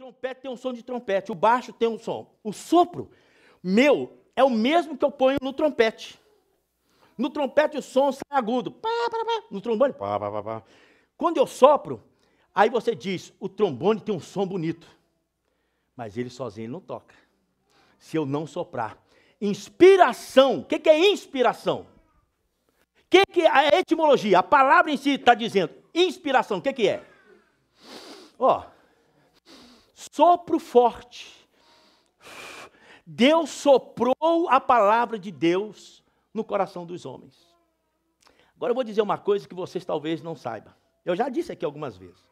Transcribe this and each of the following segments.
trompete tem um som de trompete, o baixo tem um som. O sopro meu é o mesmo que eu ponho no trompete. No trompete o som sai agudo. Pá, pá, pá. No trombone, pá, pá, pá, pá. Quando eu sopro, aí você diz, o trombone tem um som bonito. Mas ele sozinho ele não toca. Se eu não soprar. Inspiração. O que é inspiração? O que é a etimologia? A palavra em si está dizendo. Inspiração, o que é? Ó, sopro forte. Deus soprou a palavra de Deus no coração dos homens. Agora eu vou dizer uma coisa que vocês talvez não saibam. Eu já disse aqui algumas vezes.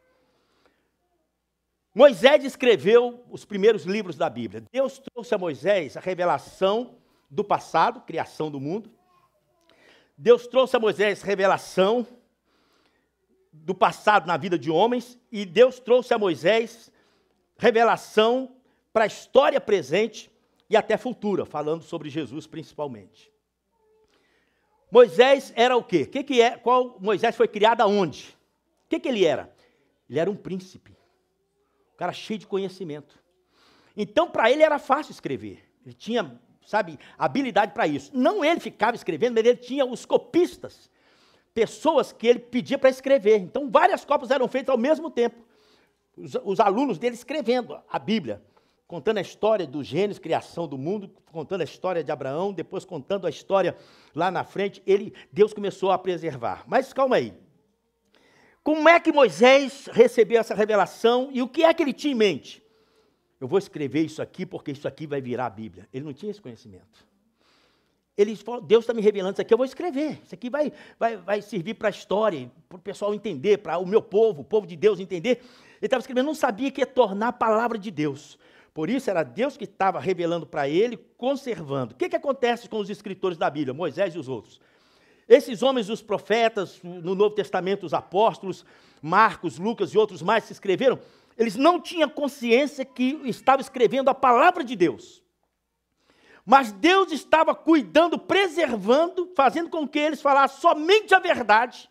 Moisés escreveu os primeiros livros da Bíblia. Deus trouxe a Moisés a revelação do passado, criação do mundo. Deus trouxe a Moisés revelação do passado na vida de homens. E Deus trouxe a Moisés revelação para a história presente e até futura, falando sobre Jesus principalmente. Moisés era o quê? Qual Moisés foi criado aonde? O que ele era? Ele era um príncipe. Um cara cheio de conhecimento. Então, para ele era fácil escrever. Ele tinha, habilidade para isso. Não ele ficava escrevendo, mas ele tinha os copistas. Pessoas que ele pedia para escrever. Então, várias cópias eram feitas ao mesmo tempo. Os alunos dele escrevendo a Bíblia. Contando a história do Gênesis, criação do mundo, contando a história de Abraão, depois contando a história lá na frente, Deus começou a preservar. Mas calma aí. Como é que Moisés recebeu essa revelação e o que é que ele tinha em mente? Eu vou escrever isso aqui porque isso aqui vai virar a Bíblia. Ele não tinha esse conhecimento. Ele falou, Deus está me revelando isso aqui, eu vou escrever. Isso aqui vai servir para a história, para o pessoal entender, para o meu povo, o povo de Deus entender. Ele estava escrevendo, não sabia que ia tornar a palavra de Deus. Por isso era Deus que estava revelando para ele, conservando. O que acontece com os escritores da Bíblia, Moisés e os outros? Esses homens, os profetas, no Novo Testamento, os apóstolos, Marcos, Lucas e outros mais que escreveram, eles não tinham consciência que estavam escrevendo a palavra de Deus. Mas Deus estava cuidando, preservando, fazendo com que eles falassem somente a verdade.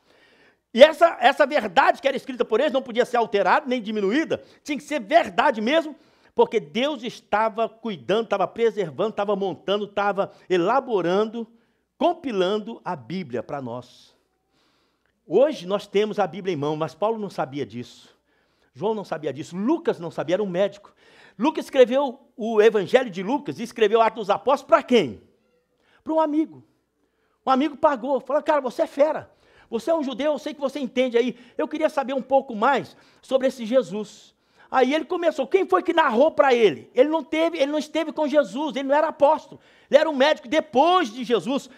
E essa verdade que era escrita por eles não podia ser alterada, nem diminuída, tinha que ser verdade mesmo, porque Deus estava cuidando, estava preservando, estava montando, estava elaborando, compilando a Bíblia para nós. Hoje nós temos a Bíblia em mão, mas Paulo não sabia disso. João não sabia disso, Lucas não sabia, era um médico. Lucas escreveu o Evangelho de Lucas e escreveu Atos dos Apóstolos para quem? Para um amigo. Um amigo pagou, falou, cara, você é fera. Você é um judeu, eu sei que você entende aí. Eu queria saber um pouco mais sobre esse Jesus. Aí ele começou, quem foi que narrou para ele? Ele não esteve com Jesus, ele não era apóstolo. Ele era um médico depois de Jesus.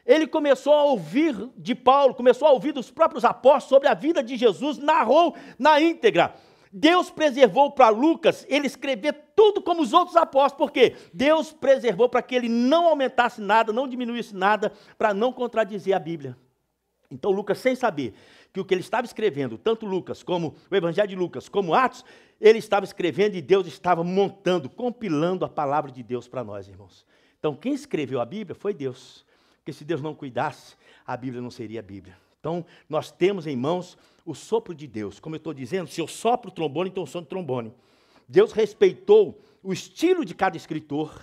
Ele começou a ouvir de Paulo, começou a ouvir dos próprios apóstolos sobre a vida de Jesus, narrou na íntegra. Deus preservou para Lucas ele escrever tudo como os outros apóstolos, porque Deus preservou para que ele não aumentasse nada, não diminuísse nada, para não contradizer a Bíblia. Então Lucas, sem saber que o que ele estava escrevendo, tanto Lucas como o Evangelho de Lucas, como Atos, ele estava escrevendo e Deus estava montando, compilando a palavra de Deus para nós, irmãos. Então quem escreveu a Bíblia foi Deus, porque se Deus não cuidasse, a Bíblia não seria a Bíblia. Então nós temos em mãos o sopro de Deus. Como eu estou dizendo, se eu sopro o trombone, então eu sou de trombone. Deus respeitou o estilo de cada escritor,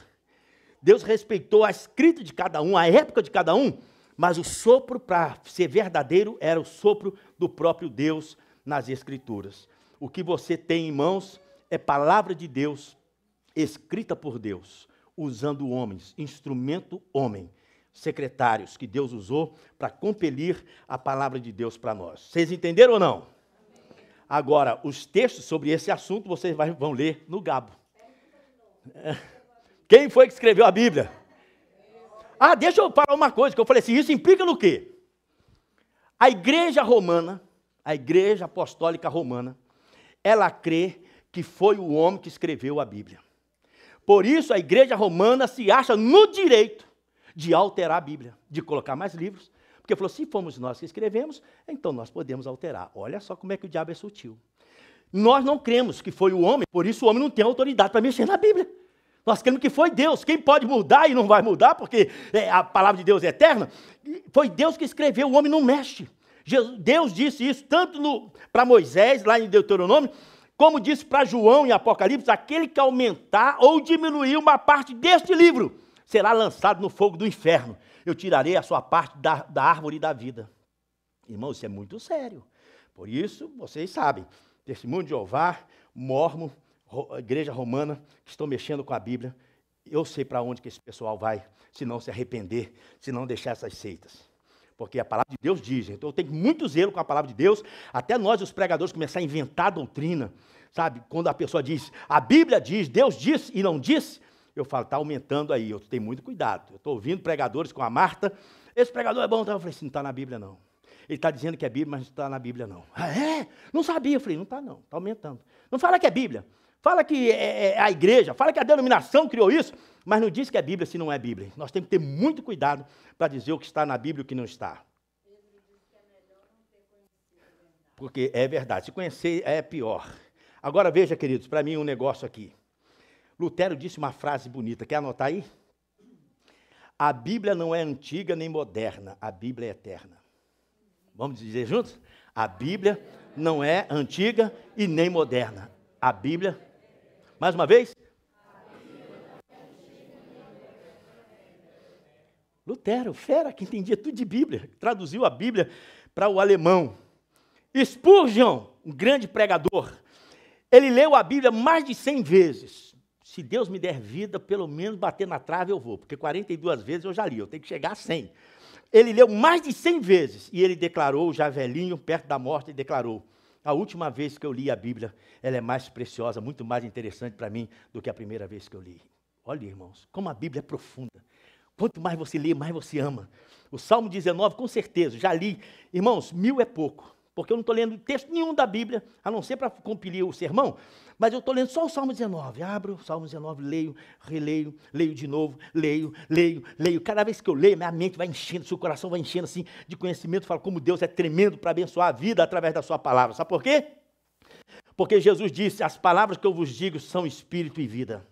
Deus respeitou a escrita de cada um, a época de cada um, mas o sopro, para ser verdadeiro, era o sopro do próprio Deus nas Escrituras. O que você tem em mãos é palavra de Deus, escrita por Deus, usando homens, instrumento homem, secretários que Deus usou para compelir a palavra de Deus para nós. Vocês entenderam ou não? Agora, os textos sobre esse assunto vocês vão ler no Gabo. Quem foi que escreveu a Bíblia? Ah, deixa eu falar uma coisa, que eu falei assim, isso implica no quê? A igreja romana, a igreja apostólica romana, ela crê que foi o homem que escreveu a Bíblia. Por isso a igreja romana se acha no direito de alterar a Bíblia, de colocar mais livros, porque falou, se fomos nós que escrevemos, então nós podemos alterar. Olha só como é que o diabo é sutil. Nós não cremos que foi o homem, por isso o homem não tem autoridade para mexer na Bíblia. Nós cremos que foi Deus. Quem pode mudar e não vai mudar, porque a palavra de Deus é eterna, foi Deus que escreveu, o homem não mexe. Deus disse isso tanto para Moisés, lá em Deuteronômio, Como disse para João em Apocalipse, aquele que aumentar ou diminuir uma parte deste livro será lançado no fogo do inferno. Eu tirarei a sua parte da árvore da vida. Irmãos, isso é muito sério. Por isso, vocês sabem, Testemunho de Jeová, Mórmon, Igreja Romana, que estão mexendo com a Bíblia, eu sei para onde que esse pessoal vai, se não se arrepender, se não deixar essas seitas. Porque a palavra de Deus diz, então eu tenho muito zelo com a palavra de Deus, até nós, os pregadores, começar a inventar doutrina, sabe? Quando a pessoa diz, a Bíblia diz, Deus disse e não disse, eu falo, está aumentando aí, eu tenho muito cuidado. Eu estou ouvindo pregadores com a Marta, esse pregador é bom, então eu falei assim, não está na Bíblia não. Ele está dizendo que é Bíblia, mas não está na Bíblia não. Ah, é? Não sabia, eu falei, não está não, está aumentando. Não fala que é Bíblia, fala que é a igreja, fala que a denominação criou isso, mas não diz que é Bíblia se não é Bíblia. Nós temos que ter muito cuidado para dizer o que está na Bíblia e o que não está. Porque é verdade, se conhecer é pior. Agora veja, queridos, para mim um negócio aqui. Lutero disse uma frase bonita, quer anotar aí? A Bíblia não é antiga nem moderna, a Bíblia é eterna. Vamos dizer juntos? A Bíblia não é antiga e nem moderna. A Bíblia, mais uma vez? Lutero, fera, que entendia tudo de Bíblia, traduziu a Bíblia para o alemão. Spurgeon, um grande pregador, ele leu a Bíblia mais de 100 vezes. Se Deus me der vida, pelo menos bater na trave eu vou, porque 42 vezes eu já li, eu tenho que chegar a 100. Ele leu mais de 100 vezes, e ele declarou, já velhinho, perto da morte, ele declarou, a última vez que eu li a Bíblia, ela é mais preciosa, muito mais interessante para mim do que a primeira vez que eu li. Olha, irmãos, como a Bíblia é profunda. Quanto mais você lê, mais você ama. O Salmo 19, com certeza, já li. Irmãos, 1000 é pouco, porque eu não estou lendo texto nenhum da Bíblia, a não ser para compilar o sermão, mas eu estou lendo só o Salmo 19. Abro o Salmo 19, leio, releio, leio de novo, leio. Cada vez que eu leio, minha mente vai enchendo, seu coração vai enchendo assim de conhecimento. Falo como Deus é tremendo para abençoar a vida através da sua palavra. Sabe por quê? Porque Jesus disse, as palavras que eu vos digo são espírito e vida.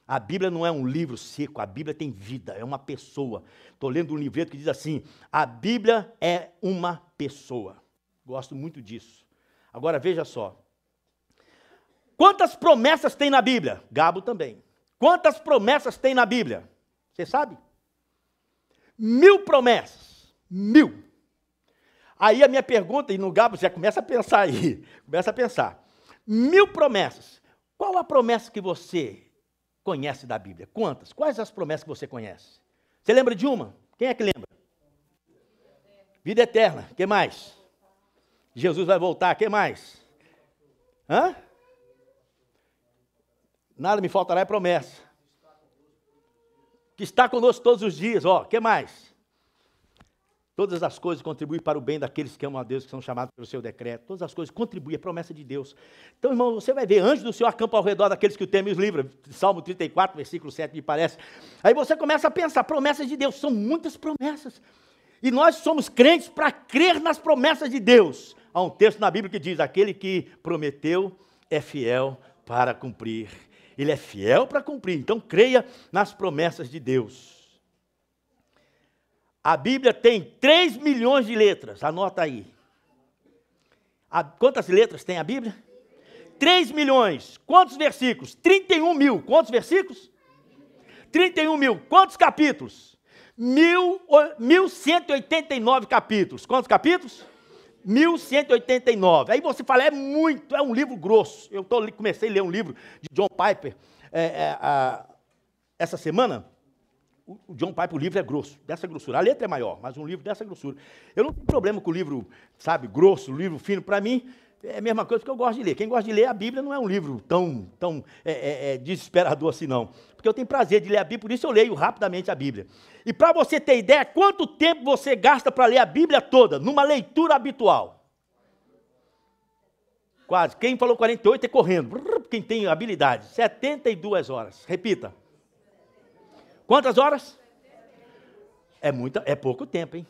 A Bíblia não é um livro seco, a Bíblia tem vida, é uma pessoa. Estou lendo um livreto que diz assim, a Bíblia é uma pessoa. Gosto muito disso. Agora veja só. Quantas promessas tem na Bíblia? Gabo também. Quantas promessas tem na Bíblia? Você sabe? 1000 promessas. 1000. Aí a minha pergunta, e no Gabo já começa a pensar aí. Começa a pensar. 1000 promessas. Qual a promessa que você conhece da Bíblia? Quantas? Quais as promessas que você conhece? Você lembra de uma? Quem é que lembra? Vida eterna. O que mais? Jesus vai voltar. O que mais? Hã? Nada me faltará é promessa. Que está conosco todos os dias. Ó, o que mais? Todas as coisas contribuem para o bem daqueles que amam a Deus, que são chamados pelo seu decreto. Todas as coisas contribuem, é promessa de Deus. Então, irmão, você vai ver, anjos do Senhor acampam ao redor daqueles que o temem e os livram. Salmo 34, versículo 7, me parece. Aí você começa a pensar, promessas de Deus, são muitas promessas. E nós somos crentes para crer nas promessas de Deus. Há um texto na Bíblia que diz, aquele que prometeu é fiel para cumprir. Ele é fiel para cumprir, então creia nas promessas de Deus. A Bíblia tem 3 milhões de letras, anota aí. Quantas letras tem a Bíblia? 3 milhões. Quantos versículos? 31 mil. Quantos versículos? 31 mil. Quantos capítulos? 1189 capítulos. Quantos capítulos? 1189. Aí você fala, é muito, é um livro grosso. Eu comecei a ler um livro de John Piper essa semana. O John Piper, o livro é grosso, dessa grossura. A letra é maior, mas um livro dessa grossura. Eu não tenho problema com o livro, sabe, grosso, livro fino. Para mim, é a mesma coisa que eu gosto de ler. Quem gosta de ler a Bíblia não é um livro tão desesperador assim, não. Porque eu tenho prazer de ler a Bíblia, por isso eu leio rapidamente a Bíblia. E para você ter ideia, quanto tempo você gasta para ler a Bíblia toda, numa leitura habitual? Quase. Quem falou 48 é correndo. Quem tem habilidade. 72 horas. Repita. Quantas horas? É pouco tempo, hein?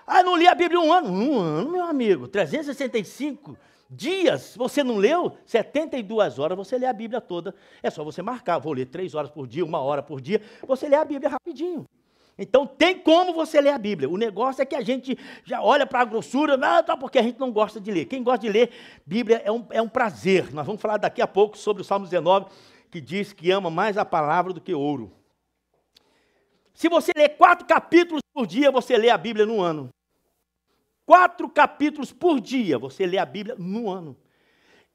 Ah, não li a Bíblia um ano. Um ano, meu amigo. 365 dias. Você não leu? 72 horas você lê a Bíblia toda. É só você marcar. Vou ler 3 horas por dia, 1 hora por dia. Você lê a Bíblia rapidinho. Então, tem como você ler a Bíblia. O negócio é que a gente já olha para a grossura, porque a gente não gosta de ler. Quem gosta de ler, Bíblia é um prazer. Nós vamos falar daqui a pouco sobre o Salmo 19, que diz que ama mais a palavra do que ouro. Se você ler 4 capítulos por dia, você lê a Bíblia no ano. 4 capítulos por dia, você lê a Bíblia no ano.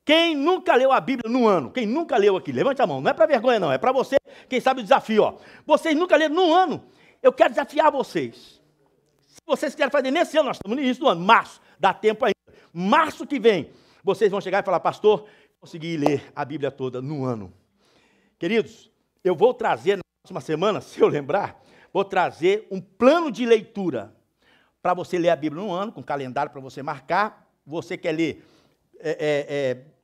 Quem nunca leu a Bíblia no ano? Quem nunca leu aqui? Levante a mão. Não é para vergonha, não. É para você, quem sabe o desafio. Ó. Vocês nunca leram no ano. Eu quero desafiar vocês. Se vocês querem fazer nesse ano, nós estamos no início do ano, março, dá tempo ainda. Março que vem, vocês vão chegar e falar, pastor, consegui ler a Bíblia toda no ano. Queridos, eu vou trazer na próxima semana, se eu lembrar, vou trazer um plano de leitura para você ler a Bíblia no ano, com calendário para você marcar. Você quer ler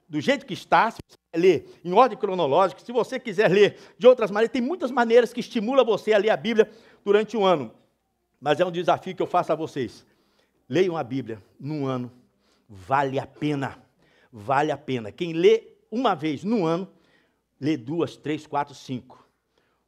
do jeito que está, se você quer ler em ordem cronológica, se você quiser ler de outras maneiras, tem muitas maneiras que estimulam você a ler a Bíblia durante um ano. Mas é um desafio que eu faço a vocês. Leiam a Bíblia num ano. Vale a pena. Vale a pena. Quem lê uma vez no ano, lê 2, 3, 4, 5.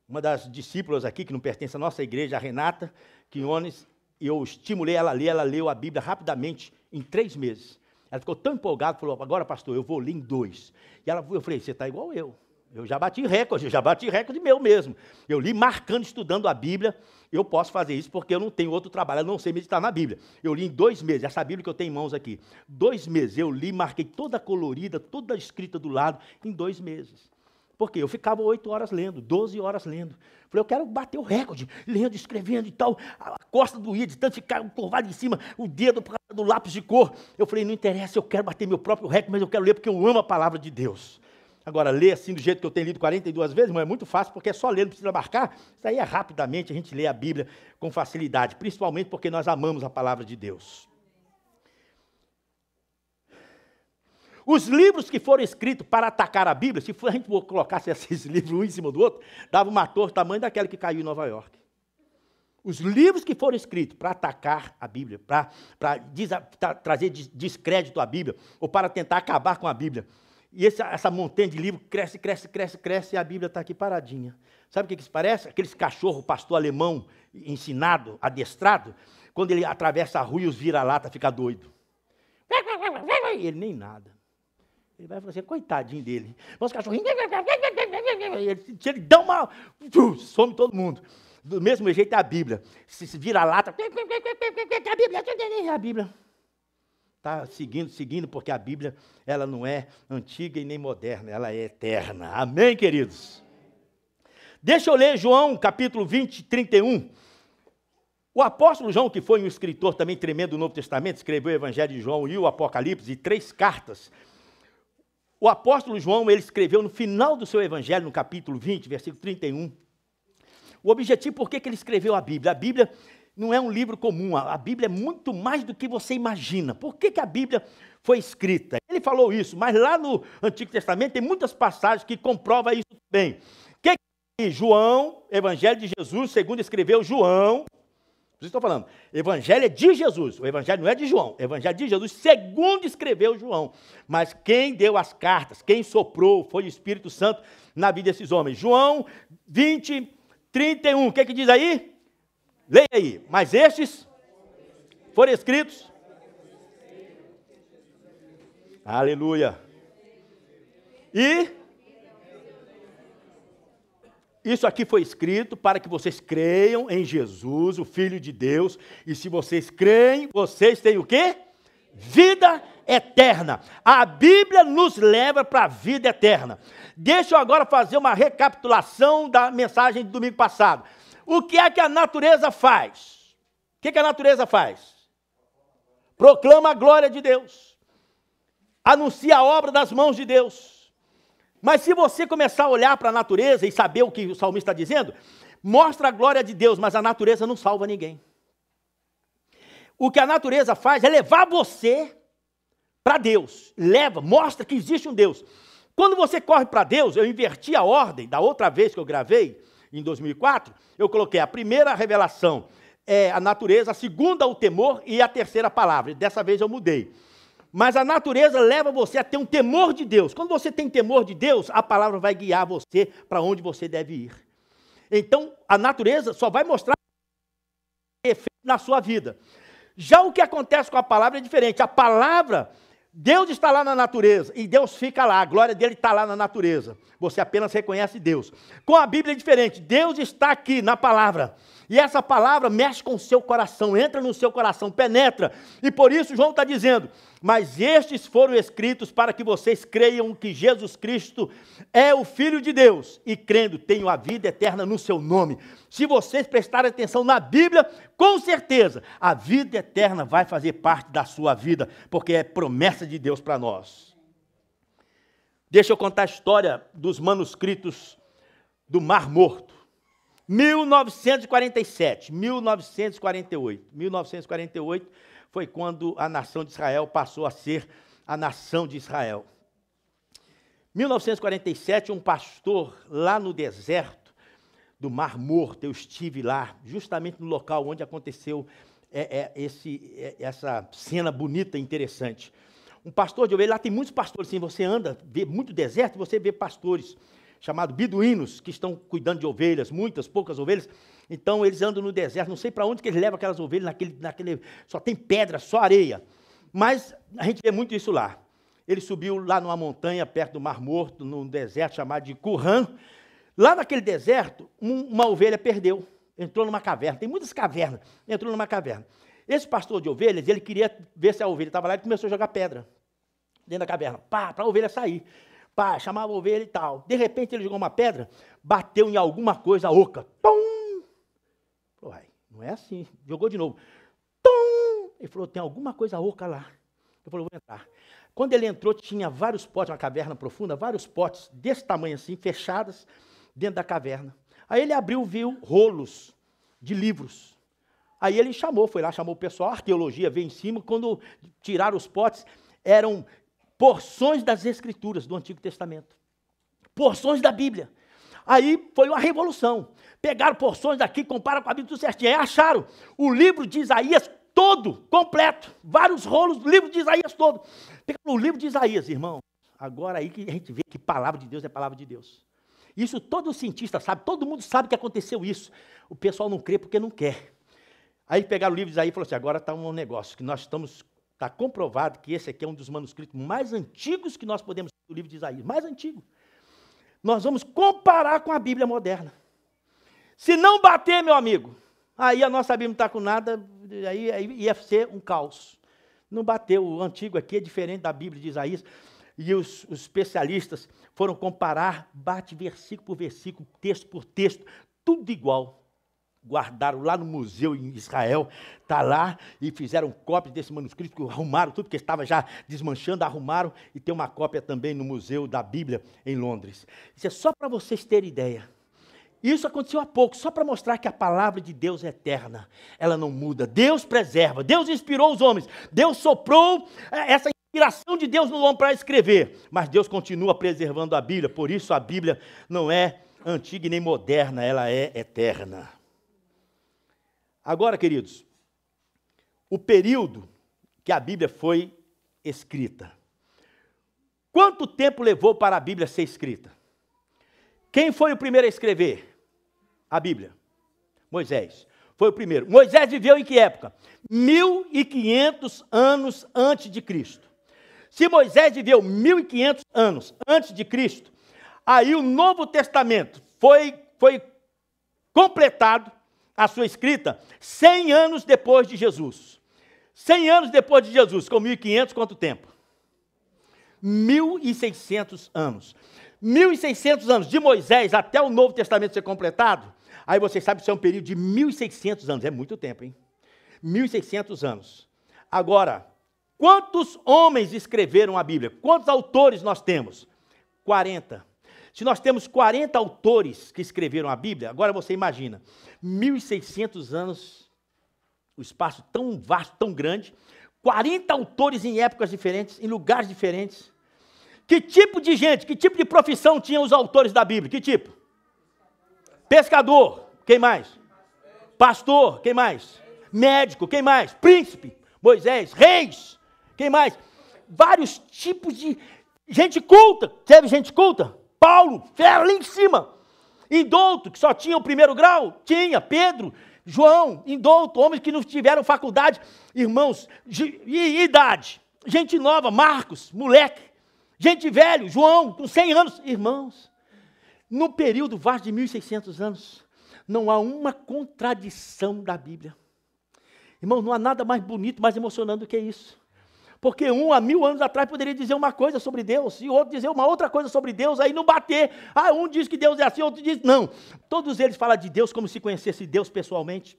Uma das discípulas aqui, que não pertence à nossa igreja, a Renata Quinones, eu estimulei ela a ler, ela leu a Bíblia rapidamente, em 3 meses. Ela ficou tão empolgada, falou, agora pastor, eu vou ler em 2. E eu falei, você está igual eu. Eu já bati recorde meu mesmo. Eu li marcando, estudando a Bíblia. Eu posso fazer isso porque eu não tenho outro trabalho, eu não sei meditar na Bíblia. Eu li em 2 meses, essa Bíblia que eu tenho em mãos aqui. 2 meses, eu li, marquei toda colorida, toda escrita do lado, em 2 meses. Por quê? Eu ficava 8 horas lendo, 12 horas lendo. Falei, eu quero bater o recorde, lendo, escrevendo e tal. A costa doía de tanto ficar curvado em cima, o dedo por causa do lápis de cor. Eu falei, não interessa, eu quero bater meu próprio recorde, mas eu quero ler porque eu amo a palavra de Deus. Agora, ler assim do jeito que eu tenho lido 42 vezes, irmão, é muito fácil, porque é só ler, não precisa marcar. Isso aí é rapidamente, a gente lê a Bíblia com facilidade, principalmente porque nós amamos a palavra de Deus. Os livros que foram escritos para atacar a Bíblia, se a gente colocasse esses livros um em cima do outro, dava uma torre tamanho daquela que caiu em Nova York. Os livros que foram escritos para atacar a Bíblia, para trazer descrédito à Bíblia, ou para tentar acabar com a Bíblia. E essa montanha de livro cresce, e a Bíblia está aqui paradinha. Sabe o que isso parece? Aqueles cachorros, pastor alemão, ensinado, adestrado, quando ele atravessa a rua e os vira-lata, fica doido. E ele nem nada. Ele vai falar assim, coitadinho dele. Os cachorrinhos, ele dá uma... some todo mundo. Do mesmo jeito é a Bíblia. Se vira-lata, a Bíblia está seguindo, porque a Bíblia ela não é antiga e nem moderna, ela é eterna. Amém, queridos? Deixa eu ler João, capítulo 20, 31. O apóstolo João, que foi um escritor também tremendo do Novo Testamento, escreveu o Evangelho de João e o Apocalipse, e 3 cartas. O apóstolo João, ele escreveu no final do seu Evangelho, no capítulo 20, versículo 31. O objetivo, por que ele escreveu a Bíblia? A Bíblia não é um livro comum, a Bíblia é muito mais do que você imagina. Por que a Bíblia foi escrita? Ele falou isso, mas lá no Antigo Testamento tem muitas passagens que comprovam isso bem. João, Evangelho de Jesus, segundo escreveu João, por isso estou falando, Evangelho é de Jesus, o Evangelho não é de João, o Evangelho de Jesus, segundo escreveu João. Mas quem deu as cartas, quem soprou, foi o Espírito Santo na vida desses homens. João 20, 31, o que diz aí? Leia aí. Mas estes foram escritos. Aleluia. E isso aqui foi escrito para que vocês creiam em Jesus, o Filho de Deus. E se vocês creem, vocês têm o quê? Vida eterna. A Bíblia nos leva para a vida eterna. Deixa eu agora fazer uma recapitulação da mensagem do domingo passado. O que é que a natureza faz? O que a natureza faz? Proclama a glória de Deus. Anuncia a obra das mãos de Deus. Mas se você começar a olhar para a natureza e saber o que o salmista está dizendo, mostra a glória de Deus, mas a natureza não salva ninguém. O que a natureza faz é levar você para Deus. Mostra que existe um Deus. Quando você corre para Deus, eu inverti a ordem da outra vez que eu gravei, em 2004, eu coloquei a primeira revelação, a natureza, a segunda o temor e a terceira a palavra. Dessa vez eu mudei. Mas a natureza leva você a ter um temor de Deus. Quando você tem temor de Deus, a palavra vai guiar você para onde você deve ir. Então, a natureza só vai mostrar na sua vida. Já o que acontece com a palavra é diferente. A palavra, Deus está lá na natureza e Deus fica lá, a glória dele está lá na natureza. Você apenas reconhece Deus. Com a Bíblia é diferente. Deus está aqui na palavra. E essa palavra mexe com o seu coração, entra no seu coração, penetra. E por isso João está dizendo, mas estes foram escritos para que vocês creiam que Jesus Cristo é o Filho de Deus. E crendo, tenham a vida eterna no seu nome. Se vocês prestarem atenção na Bíblia, com certeza, a vida eterna vai fazer parte da sua vida, porque é promessa de Deus para nós. Deixa eu contar a história dos manuscritos do Mar Morto. 1947, 1948 foi quando a nação de Israel passou a ser a nação de Israel. 1947, um pastor lá no deserto do Mar Morto, eu estive lá, justamente no local onde aconteceu essa cena bonita e interessante. Um pastor de ovelha, lá tem muitos pastores, assim, você anda, vê muito deserto, você vê pastores chamados beduínos, que estão cuidando de ovelhas, muitas, poucas ovelhas. Então, eles andam no deserto, não sei para onde que eles levam aquelas ovelhas, só tem pedra, só areia. Mas a gente vê muito isso lá. Ele subiu lá numa montanha, perto do Mar Morto, num deserto chamado de Qumran. Lá naquele deserto, uma ovelha perdeu, entrou numa caverna. Tem muitas cavernas, entrou numa caverna. Esse pastor de ovelhas, ele queria ver se a ovelha estava lá, ele começou a jogar pedra dentro da caverna, para a ovelha sair. Pá, chamava a ovelha e tal. De repente ele jogou uma pedra, bateu em alguma coisa oca. Tum! Falou, não é assim. Jogou de novo. Tum! Ele falou, tem alguma coisa oca lá. Ele falou, vou entrar. Quando ele entrou, tinha vários potes, uma caverna profunda, vários potes desse tamanho assim, fechados dentro da caverna. Aí ele abriu, viu rolos de livros. Aí ele foi lá, chamou o pessoal, a arqueologia veio em cima, quando tiraram os potes, eram porções das Escrituras do Antigo Testamento. Porções da Bíblia. Aí foi uma revolução. Pegaram porções daqui, compararam com a Bíblia tudo certinho. Aí acharam o livro de Isaías todo, completo. Vários rolos do livro de Isaías todo. Pegaram o livro de Isaías, irmão. Agora aí que a gente vê que palavra de Deus é palavra de Deus. Isso todo cientista sabe, todo mundo sabe que aconteceu isso. O pessoal não crê porque não quer. Aí pegaram o livro de Isaías e falaram assim, agora está um negócio que nós estamos... Está comprovado que esse aqui é um dos manuscritos mais antigos que nós podemos ter do livro de Isaías. Mais antigo. Nós vamos comparar com a Bíblia moderna. Se não bater, meu amigo, aí a nossa Bíblia não está com nada, aí ia ser um caos. Não bateu. O antigo aqui é diferente da Bíblia de Isaías. E os especialistas foram comparar, bate versículo por versículo, texto por texto, tudo igual. Guardaram lá no museu em Israel, está lá, e fizeram cópias desse manuscrito, arrumaram tudo, porque estava já desmanchando, arrumaram, e tem uma cópia também no Museu da Bíblia, em Londres. Isso é só para vocês terem ideia. Isso aconteceu há pouco, só para mostrar que a palavra de Deus é eterna, ela não muda, Deus preserva, Deus inspirou os homens, Deus soprou essa inspiração de Deus no homem para escrever, mas Deus continua preservando a Bíblia, por isso a Bíblia não é antiga e nem moderna, ela é eterna. Agora, queridos, o período que a Bíblia foi escrita. Quanto tempo levou para a Bíblia ser escrita? Quem foi o primeiro a escrever a Bíblia? Moisés. Foi o primeiro. Moisés viveu em que época? 1500 anos antes de Cristo. Se Moisés viveu 1500 anos antes de Cristo, aí o Novo Testamento foi completado, a sua escrita, 100 anos depois de Jesus. 100 anos depois de Jesus, com 1500, quanto tempo? 1600 anos. 1600 anos, de Moisés até o Novo Testamento ser completado, aí vocês sabem que isso é um período de 1600 anos, é muito tempo, hein? 1600 anos. Agora, quantos homens escreveram a Bíblia? Quantos autores nós temos? 40. Se nós temos 40 autores que escreveram a Bíblia, agora você imagina, 1600 anos, o espaço tão vasto, tão grande, 40 autores em épocas diferentes, em lugares diferentes. Que tipo de gente, que tipo de profissão tinham os autores da Bíblia? Que tipo? Pescador, quem mais? Pastor, quem mais? Médico, quem mais? Príncipe, Moisés, reis, quem mais? Vários tipos de gente culta, teve gente culta? Paulo, fera lá em cima. Indouto, que só tinha o primeiro grau, tinha. Pedro, João, indulto, homens que não tiveram faculdade, irmãos, e idade. Gente nova, Marcos, moleque. Gente velho, João, com 100 anos. Irmãos, no período vasto de 1.600 anos, não há uma contradição da Bíblia. Irmãos, não há nada mais bonito, mais emocionante do que isso. Porque há 1.000 anos atrás poderia dizer uma coisa sobre Deus, e outro dizer uma outra coisa sobre Deus, aí não bater. Um diz que Deus é assim, outro diz não. Todos eles falam de Deus como se conhecesse Deus pessoalmente.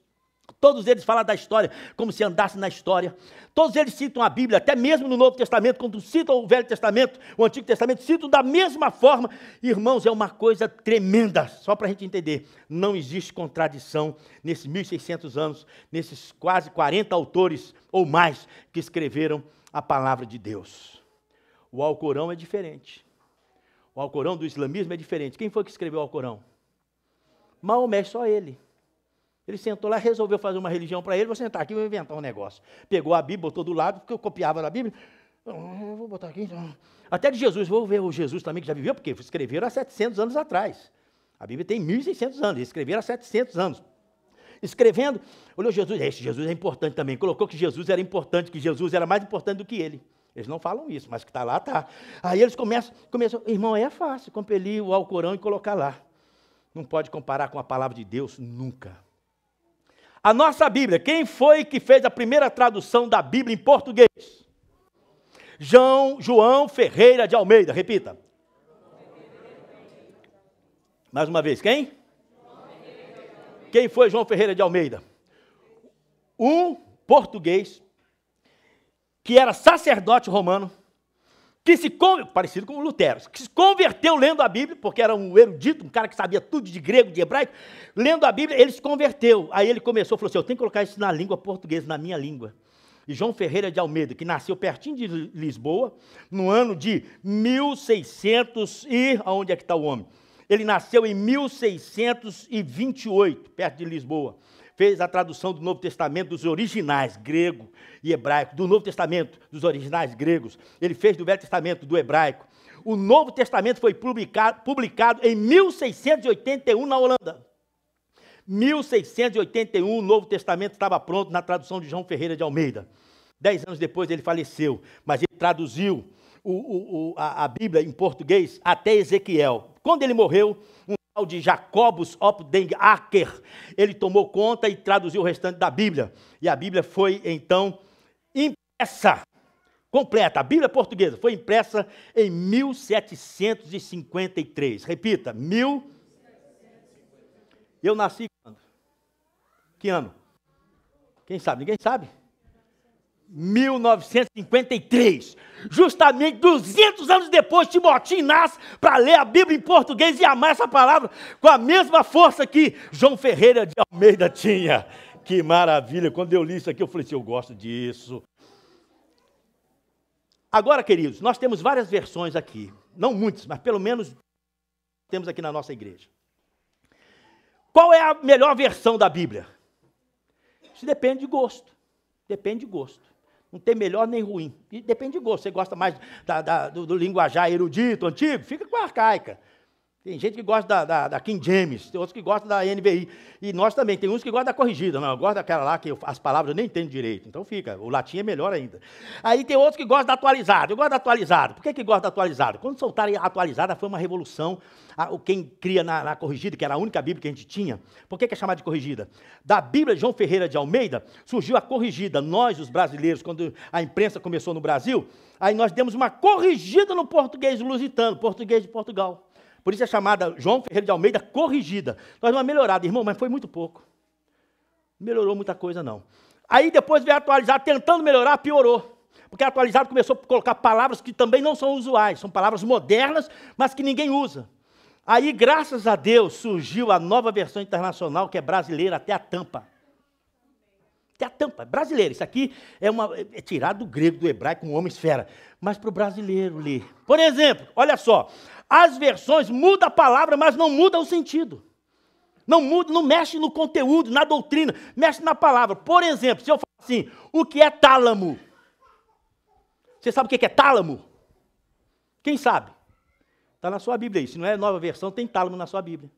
Todos eles falam da história como se andasse na história. Todos eles citam a Bíblia, até mesmo no Novo Testamento, quando citam o Velho Testamento, o Antigo Testamento, citam da mesma forma. Irmãos, é uma coisa tremenda, só para a gente entender. Não existe contradição nesses 1.600 anos, nesses quase 40 autores ou mais que escreveram a palavra de Deus. O Alcorão é diferente. O Alcorão do islamismo é diferente. Quem foi que escreveu o Alcorão? Maomé, só ele. Ele sentou lá, resolveu fazer uma religião para ele, vou sentar aqui e vou inventar um negócio. Pegou a Bíblia, botou do lado, porque eu copiava na Bíblia. Eu vou botar aqui, então. Até de Jesus, vou ver o Jesus também que já viveu, porque escreveram há 700 anos atrás. A Bíblia tem 1.600 anos, eles escreveram há 700 anos. Escrevendo, olhou Jesus, esse Jesus é importante também, colocou que Jesus era importante, que Jesus era mais importante do que ele. Eles não falam isso, mas que está lá, está. Aí eles começam, irmão, aí é fácil, compelir o Alcorão e colocar lá. Não pode comparar com a palavra de Deus, nunca. A nossa Bíblia, quem foi que fez a primeira tradução da Bíblia em português? João Ferreira de Almeida, repita. Mais uma vez, quem? Quem foi João Ferreira de Almeida? Um português que era sacerdote romano, parecido com Lutero, que se converteu lendo a Bíblia, porque era um erudito, um cara que sabia tudo de grego, de hebraico, lendo a Bíblia, ele se converteu. Aí ele falou assim, eu tenho que colocar isso na língua portuguesa, na minha língua. E João Ferreira de Almeida, que nasceu pertinho de Lisboa, no ano de 1600 e... Aonde é que está o homem? Ele nasceu em 1628, perto de Lisboa. Fez a tradução do Novo Testamento dos originais, grego e hebraico, do Novo Testamento dos originais gregos. Ele fez do Velho Testamento do hebraico. O Novo Testamento foi publicado em 1681 na Holanda. 1681, o Novo Testamento estava pronto na tradução de João Ferreira de Almeida. 10 anos depois ele faleceu, mas ele traduziu a Bíblia em português até Ezequiel. Quando ele morreu, um tal de Jacobus op den Acker, ele tomou conta e traduziu o restante da Bíblia. E a Bíblia foi, então, impressa, completa. A Bíblia portuguesa foi impressa em 1753. Repita, Eu nasci quando? Que ano? Quem sabe? Ninguém sabe? 1953, justamente 200 anos depois, Timotinho nasce para ler a Bíblia em português e amar essa palavra com a mesma força que João Ferreira de Almeida tinha. Que maravilha, quando eu li isso aqui eu falei assim, eu gosto disso. Agora, queridos, nós temos várias versões aqui, não muitas, mas pelo menos temos aqui na nossa igreja. Qual é a melhor versão da Bíblia? Isso depende de gosto, Não tem melhor nem ruim. E depende de gosto. Você gosta mais do linguajar erudito, antigo? Fica com a arcaica. Tem gente que gosta da King James, tem outros que gostam da NVI. E nós também, tem uns que gostam da corrigida. Não, eu gosto daquela lá que as palavras eu nem entendo direito. Então fica, o latim é melhor ainda. Aí tem outros que gostam da atualizada. Eu gosto da atualizada. Por que gosta da atualizada? Quando soltaram a atualizada foi uma revolução. Quem cria na corrigida, que era a única Bíblia que a gente tinha. Por que é chamada de corrigida? Da Bíblia de João Ferreira de Almeida surgiu a corrigida. Nós, os brasileiros, quando a imprensa começou no Brasil, aí nós demos uma corrigida no português lusitano, português de Portugal. Por isso é chamada João Ferreira de Almeida corrigida. Nós demos uma melhorada, irmão, mas foi muito pouco. Não melhorou muita coisa, não. Aí depois veio atualizado, tentando melhorar, piorou. Porque a atualizado começou a colocar palavras que também não são usuais. São palavras modernas, mas que ninguém usa. Aí, graças a Deus, surgiu a nova versão internacional, que é brasileira, até a tampa. Até a tampa, brasileira. Isso aqui é tirado do grego, do hebraico, um homem esfera. Mas para o brasileiro ler. Por exemplo, olha só. As versões mudam a palavra, mas não mudam o sentido. Não muda, não mexe no conteúdo, na doutrina, mexe na palavra. Por exemplo, se eu falar assim, o que é tálamo? Você sabe o que é tálamo? Quem sabe? Está na sua Bíblia aí. Se não é nova versão, tem tálamo na sua Bíblia.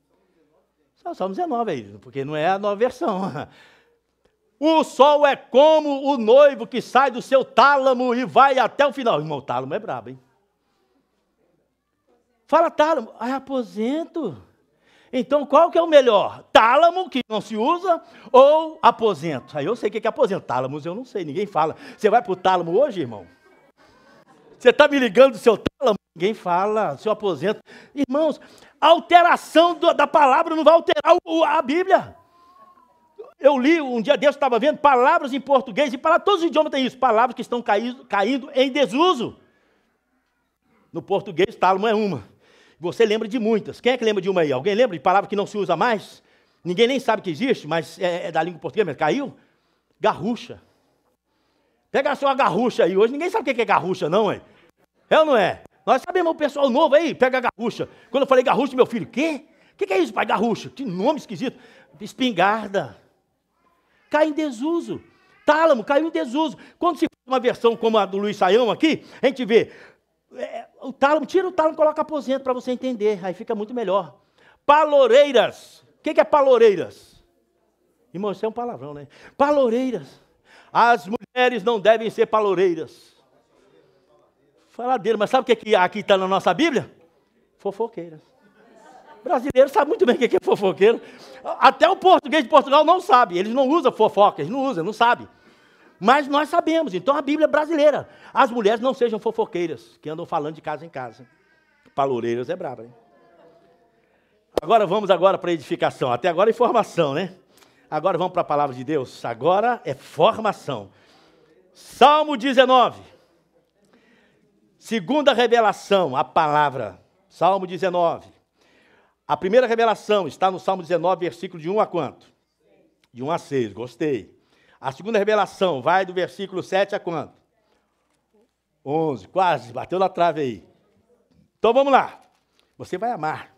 Só Salmo 19 aí, porque não é a nova versão. O sol é como o noivo que sai do seu tálamo e vai até o final. Irmão, o tálamo é brabo, hein? Fala tálamo. Aposento. Então, qual que é o melhor? Tálamo, que não se usa, ou aposento? Aí eu sei o que é aposento. Tálamos eu não sei, ninguém fala. Você vai para o tálamo hoje, irmão? Você está me ligando do seu tálamo? Ninguém fala, seu aposento. Irmãos, a alteração da palavra não vai alterar a Bíblia. Eu li, um dia Deus estava vendo palavras em português, e todos os idiomas têm isso, palavras que estão caindo em desuso. No português, tálamo é uma. Você lembra de muitas. Quem é que lembra de uma aí? Alguém lembra de palavra que não se usa mais? Ninguém nem sabe que existe, mas é da língua portuguesa, mas caiu? Garrucha. Pega só a garrucha aí. Hoje ninguém sabe o que é garrucha, não, hein? É ou não é? Nós sabemos, o pessoal novo aí, pega a garrucha. Quando eu falei garrucha, meu filho, quê? O que é isso, pai? Garrucha. Que nome esquisito. Espingarda. Cai em desuso. Tálamo, caiu em desuso. Quando se faz uma versão como a do Luiz Saião aqui, a gente vê... o tálamo, tira o tálamo e coloca aposento para você entender, aí fica muito melhor. Paloureiras. O que é paloureiras? Irmão, isso é um palavrão, né? Paloureiras. As mulheres não devem ser paloureiras. Faladeira, mas sabe o que aqui está na nossa Bíblia? Fofoqueiras. Brasileiro sabe muito bem o que é fofoqueiro. Até o português de Portugal não sabe, eles não usam fofoca, eles não usam, não sabem. Mas nós sabemos, então a Bíblia é brasileira. As mulheres não sejam fofoqueiras, que andam falando de casa em casa. Paloureiras é braba, hein? Agora vamos para a edificação. Até agora é informação, né? Agora vamos para a palavra de Deus. Agora é formação. Salmo 19. Segunda revelação, a palavra. Salmo 19. A primeira revelação está no Salmo 19, versículo de 1 a quanto? De 1 a 6, gostei. A segunda revelação vai do versículo 7 a quanto? 11, quase, bateu na trave aí. Então vamos lá. Você vai amar.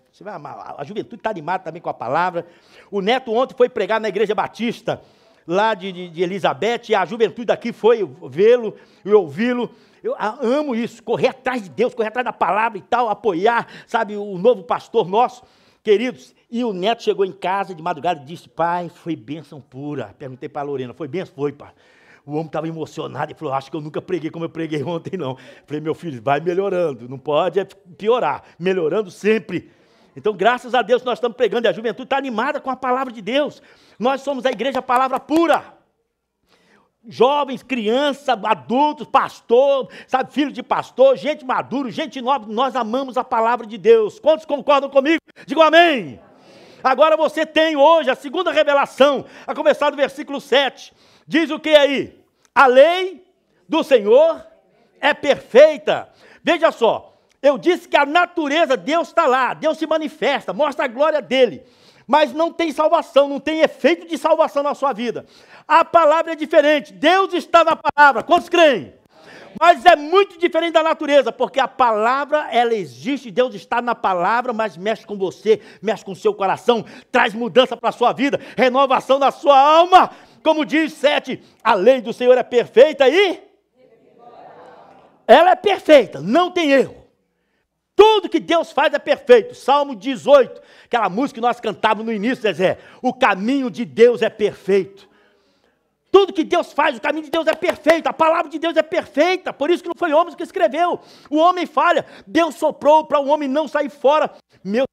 A juventude está animada também com a palavra. O Neto ontem foi pregar na Igreja Batista, lá de Elizabeth, e a juventude daqui foi vê-lo e ouvi-lo. Eu amo isso, correr atrás de Deus, correr atrás da palavra e tal, apoiar, sabe, o novo pastor nosso, queridos. E o Neto chegou em casa de madrugada e disse, pai, foi bênção pura. Perguntei para a Lorena, foi bênção? Foi, pai. O homem estava emocionado e falou, acho que eu nunca preguei como eu preguei ontem, não. Falei, meu filho, vai melhorando, não pode piorar, melhorando sempre. Então, graças a Deus, nós estamos pregando, e a juventude está animada com a palavra de Deus. Nós somos a igreja palavra pura. Jovens, crianças, adultos, pastor, sabe, filho de pastor, gente madura, gente nobre, nós amamos a palavra de Deus. Quantos concordam comigo? Digam amém. Agora você tem hoje a segunda revelação, a começar do versículo 7. Diz o que aí? A lei do Senhor é perfeita. Veja só, eu disse que a natureza, Deus está lá, Deus se manifesta, mostra a glória dele. Mas não tem salvação, não tem efeito de salvação na sua vida. A palavra é diferente, Deus está na palavra, quantos creem? Mas é muito diferente da natureza, porque a palavra, ela existe, Deus está na palavra, mas mexe com você, mexe com o seu coração, traz mudança para a sua vida, renovação da sua alma. Como diz 7, a lei do Senhor é perfeita e... ela é perfeita, não tem erro. Tudo que Deus faz é perfeito. Salmo 18, aquela música que nós cantávamos no início, Zezé. O caminho de Deus é perfeito. Tudo que Deus faz, o caminho de Deus é perfeito. A palavra de Deus é perfeita. Por isso que não foi homem que escreveu. O homem falha. Deus soprou para o homem não sair fora. Meus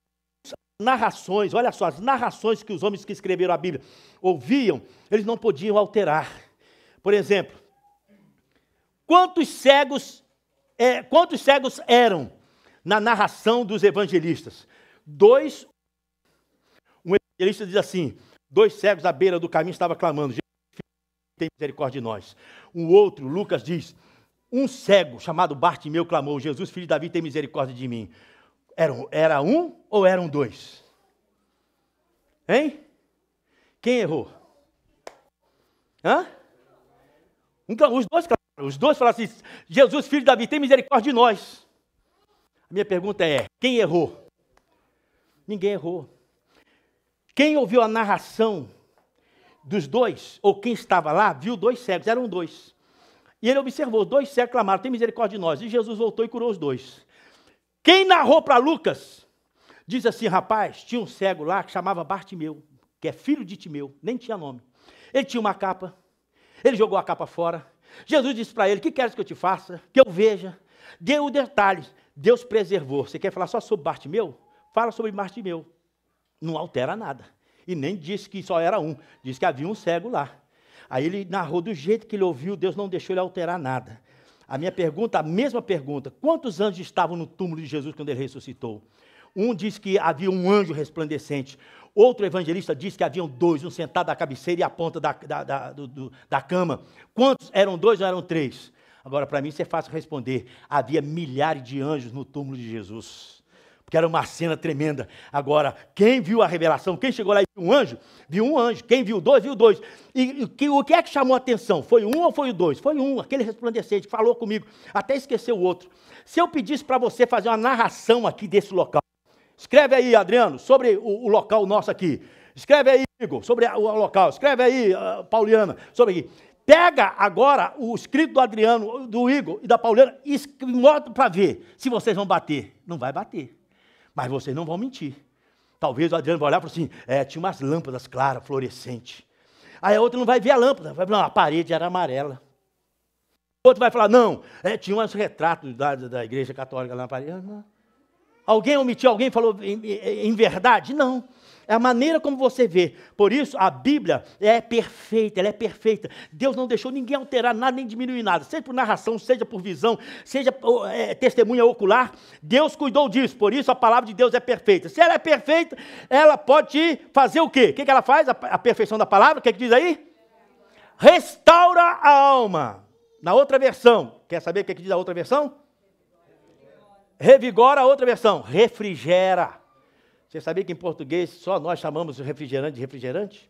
narrações, olha só, as narrações que os homens que escreveram a Bíblia ouviam, eles não podiam alterar. Por exemplo, quantos cegos eram na narração dos evangelistas? 2. Um evangelista diz assim, 2 cegos à beira do caminho estavam clamando, Jesus, tem misericórdia de nós. Um outro, Lucas diz, um cego chamado Bartimeu clamou, Jesus, filho de Davi, tem misericórdia de mim. Era um ou eram 2? Hein? Quem errou? Hã? Os dois falaram assim, Jesus, filho de Davi, tem misericórdia de nós. A minha pergunta é, quem errou? Ninguém errou. Quem ouviu a narração dos 2, ou quem estava lá, viu 2 cegos, eram 2. E ele observou, 2 cegos clamaram, tem misericórdia de nós. E Jesus voltou e curou os 2. Quem narrou para Lucas, Diz assim, rapaz, tinha um cego lá que chamava Bartimeu, que é filho de Timeu, nem tinha nome. Ele tinha uma capa, ele jogou a capa fora. Jesus disse para ele, o que queres que eu te faça? Que eu veja. Deu detalhes, Deus preservou. Você quer falar só sobre Bartimeu? Fala sobre Bartimeu. Não altera nada. E nem disse que só era um, disse que havia um cego lá. Aí ele narrou do jeito que ele ouviu, Deus não deixou ele alterar nada. A minha pergunta, a mesma pergunta, quantos anjos estavam no túmulo de Jesus quando ele ressuscitou? Um diz que havia um anjo resplandecente. Outro evangelista diz que haviam 2, um sentado à cabeceira e à ponta da cama. Quantos? Eram 2 ou eram 3? Agora, para mim, isso é fácil responder. Havia milhares de anjos no túmulo de Jesus. Porque era uma cena tremenda. Agora, quem viu a revelação, quem chegou lá e viu um anjo, viu um anjo. Quem viu 2, viu 2. E o que é que chamou a atenção? Foi um ou foi o 2? Foi um, aquele resplandecente que falou comigo. Até esqueceu o outro. Se eu pedisse para você fazer uma narração aqui desse local, escreve aí, Adriano, sobre o local nosso aqui. Escreve aí, Igor, sobre o local. Escreve aí, Pauliana, sobre aqui. Pega agora o escrito do Adriano, do Igor e da Pauliana e mostra para ver se vocês vão bater. Não vai bater. Mas vocês não vão mentir. Talvez o Adriano vai olhar e falar assim, tinha umas lâmpadas claras, fluorescentes. Aí a outra não vai ver a lâmpada, vai falar, não, a parede era amarela. O outro vai falar, não, tinha uns retratos da igreja católica lá na parede. Não. Alguém omitiu, alguém falou em verdade? Não. É a maneira como você vê. Por isso, a Bíblia é perfeita, ela é perfeita. Deus não deixou ninguém alterar nada, nem diminuir nada. Seja por narração, seja por visão, seja por testemunha ocular. Deus cuidou disso. Por isso, a palavra de Deus é perfeita. Se ela é perfeita, ela pode fazer o quê? O que ela faz? A perfeição da palavra, o que diz aí? Restaura a alma. Na outra versão, quer saber o que diz a outra versão? Revigora a outra versão. Refrigera. Você sabia que em português só nós chamamos o refrigerante de refrigerante?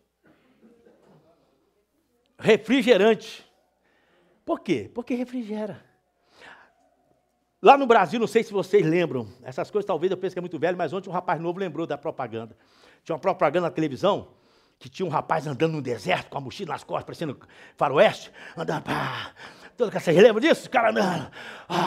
Refrigerante. Por quê? Porque refrigera. Lá no Brasil, não sei se vocês lembram, essas coisas talvez eu pense que é muito velho, mas ontem um rapaz novo lembrou da propaganda. Tinha uma propaganda na televisão, que tinha um rapaz andando no deserto, com a mochila nas costas, parecendo faroeste, andando, pá. Vocês lembram disso? O cara andando,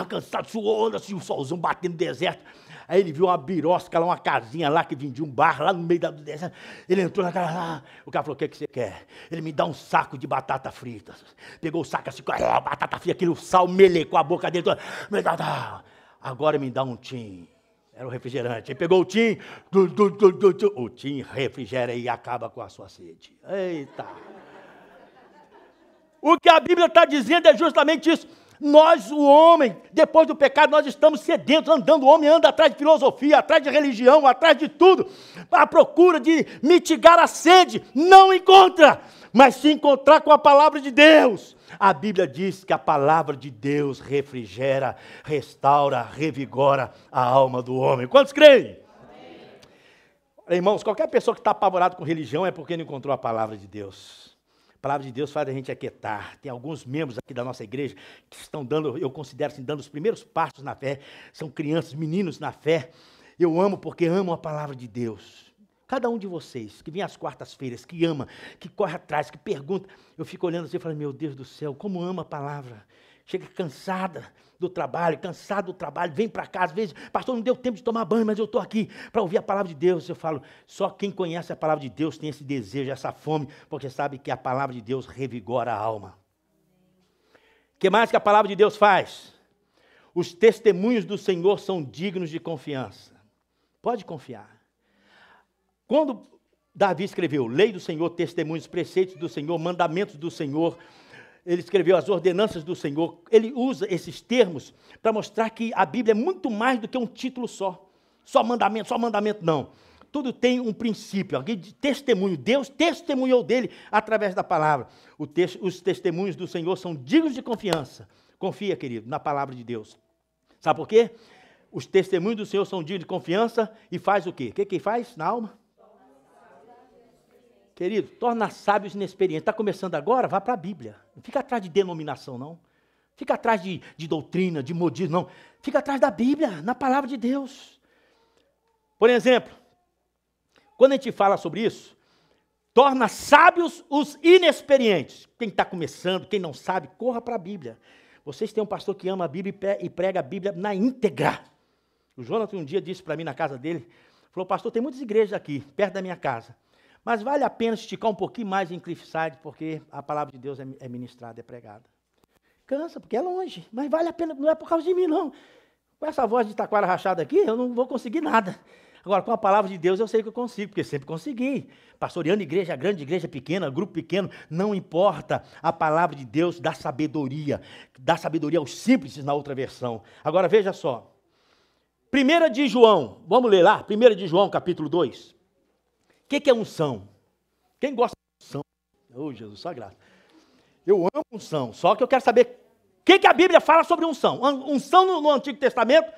cansado, suando, assim, o solzão batendo no deserto. Aí ele viu uma birosca lá, uma casinha lá que vendia um bar lá no meio do deserto. Ele entrou na casa lá. O cara falou, o que você quer? Ele me dá um saco de batata frita. Pegou o saco assim, batata frita, aquele sal melecou a boca dele. Agora me dá um tim. Era o refrigerante. Ele pegou o tim. O tim refrigera e acaba com a sua sede. Eita. O que a Bíblia está dizendo é justamente isso. Nós, o homem, depois do pecado, nós estamos sedentos, andando, o homem anda atrás de filosofia, atrás de religião, atrás de tudo, à procura de mitigar a sede, não encontra, mas se encontrar com a palavra de Deus. A Bíblia diz que a palavra de Deus refrigera, restaura, revigora a alma do homem. Quantos creem? Amém. Irmãos, qualquer pessoa que está apavorada com religião é porque não encontrou a palavra de Deus. A palavra de Deus faz a gente aquietar. Tem alguns membros aqui da nossa igreja que estão dando, eu considero assim, dando os primeiros passos na fé. São crianças, meninos na fé. Eu amo porque amo a palavra de Deus. Cada um de vocês que vem às quartas-feiras, que ama, que corre atrás, que pergunta. Eu fico olhando assim e falo, meu Deus do céu, como ama a palavra. Chega cansada do trabalho, vem para casa, às vezes, pastor, não deu tempo de tomar banho, mas eu estou aqui para ouvir a palavra de Deus. Eu falo, só quem conhece a palavra de Deus tem esse desejo, essa fome, porque sabe que a palavra de Deus revigora a alma. O que mais que a palavra de Deus faz? Os testemunhos do Senhor são dignos de confiança. Pode confiar. Quando Davi escreveu lei do Senhor, testemunhos, preceitos do Senhor, mandamentos do Senhor, ele escreveu as ordenanças do Senhor, ele usa esses termos para mostrar que a Bíblia é muito mais do que um título só. Só mandamento não. Tudo tem um princípio, alguém de testemunho. Deus testemunhou dele através da palavra. Os testemunhos do Senhor são dignos de confiança. Confia, querido, na palavra de Deus. Sabe por quê? Os testemunhos do Senhor são dignos de confiança e faz o quê? O que faz na alma? Querido, torna sábios inexperientes. Está começando agora? Vá para a Bíblia. Não fica atrás de denominação, não. Fica atrás de doutrina, de modismo, não. Fica atrás da Bíblia, na palavra de Deus. Por exemplo, quando a gente fala sobre isso, torna sábios os inexperientes. Quem está começando, quem não sabe, corra para a Bíblia. Vocês têm um pastor que ama a Bíblia e prega a Bíblia na íntegra. O Jonathan um dia disse para mim na casa dele, Falou, pastor, tem muitas igrejas aqui, perto da minha casa. Mas vale a pena esticar um pouquinho mais em Cliffside, porque a palavra de Deus é ministrada, é pregada. Cansa, porque é longe, mas vale a pena, não é por causa de mim, não. Com essa voz de taquara rachada aqui, eu não vou conseguir nada. Agora, com a palavra de Deus, eu sei que eu consigo, porque sempre consegui. Pastoreando igreja grande, igreja pequena, grupo pequeno, não importa. A palavra de Deus dá sabedoria aos simples na outra versão. Agora, veja só. 1 de João, vamos ler lá, 1 de João, capítulo 2. O que é unção? Quem gosta de unção? Oh, Jesus, só graça. Eu amo unção, só que eu quero saber o que a Bíblia fala sobre unção. Unção no Antigo Testamento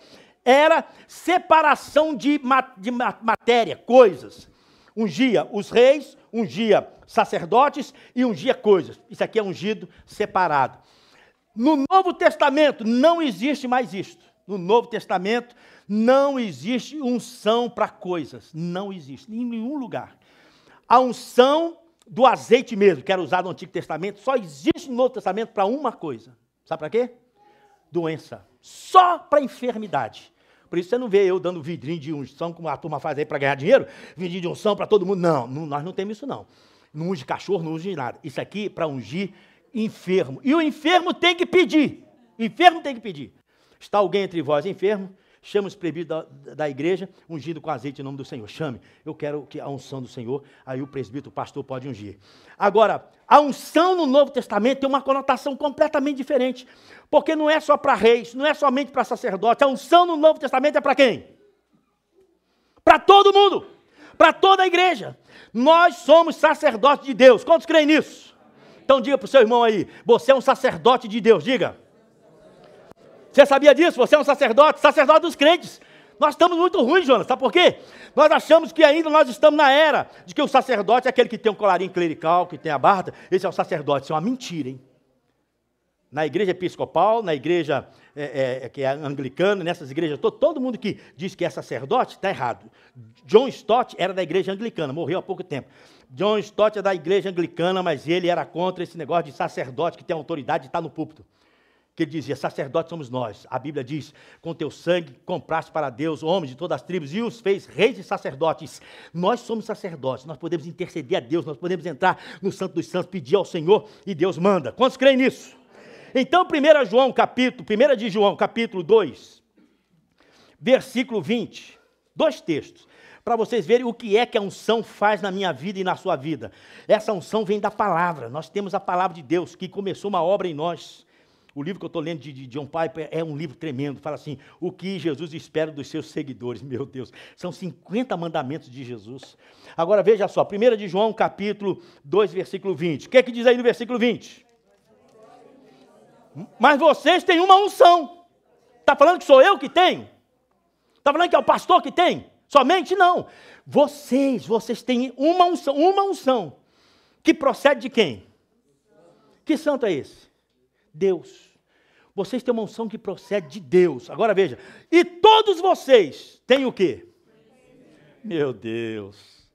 era separação de matéria, coisas. Ungia os reis, ungia sacerdotes e ungia coisas. Isso aqui é ungido separado. No Novo Testamento não existe mais isto. No Novo Testamento não existe unção para coisas. Não existe, em nenhum lugar. A unção do azeite mesmo, que era usado no Antigo Testamento, só existe no Novo Testamento para uma coisa. Sabe para quê? Doença. Só para enfermidade. Por isso você não vê eu dando vidrinho de unção, como a turma faz aí para ganhar dinheiro, vidrinho de unção para todo mundo. Não, nós não temos isso não. Não unge cachorro, não unge nada. Isso aqui é para ungir enfermo. E o enfermo tem que pedir. O enfermo tem que pedir. Está alguém entre vós enfermo? Chama os presbíteros da igreja, ungido com azeite em nome do Senhor. Chame, eu quero que a unção do Senhor, aí o presbítero, o pastor pode ungir. Agora, a unção no Novo Testamento tem uma conotação completamente diferente, porque não é só para reis, não é somente para sacerdotes, a unção no Novo Testamento é para quem? Para todo mundo, para toda a igreja. Nós somos sacerdotes de Deus, quantos creem nisso? Então diga para o seu irmão aí, você é um sacerdote de Deus, diga. Você sabia disso? Você é um sacerdote dos crentes. Nós estamos muito ruins, Jonas, sabe por quê? Nós achamos que ainda nós estamos na era de que o sacerdote é aquele que tem um colarinho clerical, que tem a barba, esse é o sacerdote. Isso é uma mentira, hein? Na igreja episcopal, na igreja que é anglicana, nessas igrejas, todo mundo que diz que é sacerdote, está errado. John Stott era da igreja anglicana, morreu há pouco tempo. John Stott é da igreja anglicana, mas ele era contra esse negócio de sacerdote que tem autoridade de estar no púlpito. Que ele dizia, sacerdotes somos nós. A Bíblia diz, com teu sangue compraste para Deus homens de todas as tribos e os fez reis e sacerdotes. Nós somos sacerdotes, nós podemos interceder a Deus, nós podemos entrar no Santo dos Santos, pedir ao Senhor e Deus manda. Quantos creem nisso? Então, 1 de João, capítulo 2, versículo 20, 2 textos, para vocês verem o que é que a unção faz na minha vida e na sua vida. Essa unção vem da palavra, nós temos a palavra de Deus, que começou uma obra em nós. O livro que eu estou lendo de John Piper é um livro tremendo, fala assim, o que Jesus espera dos seus seguidores, meu Deus, são 50 mandamentos de Jesus. Agora veja só, 1 de João, capítulo 2, versículo 20, o que é que diz aí no versículo 20? Mas vocês têm uma unção, está falando que sou eu que tenho? Está falando que é o pastor que tem? Somente não, vocês têm uma unção, que procede de quem? Que santo é esse? Deus. Vocês têm uma unção que procede de Deus. Agora veja, e todos vocês têm o quê? Meu Deus.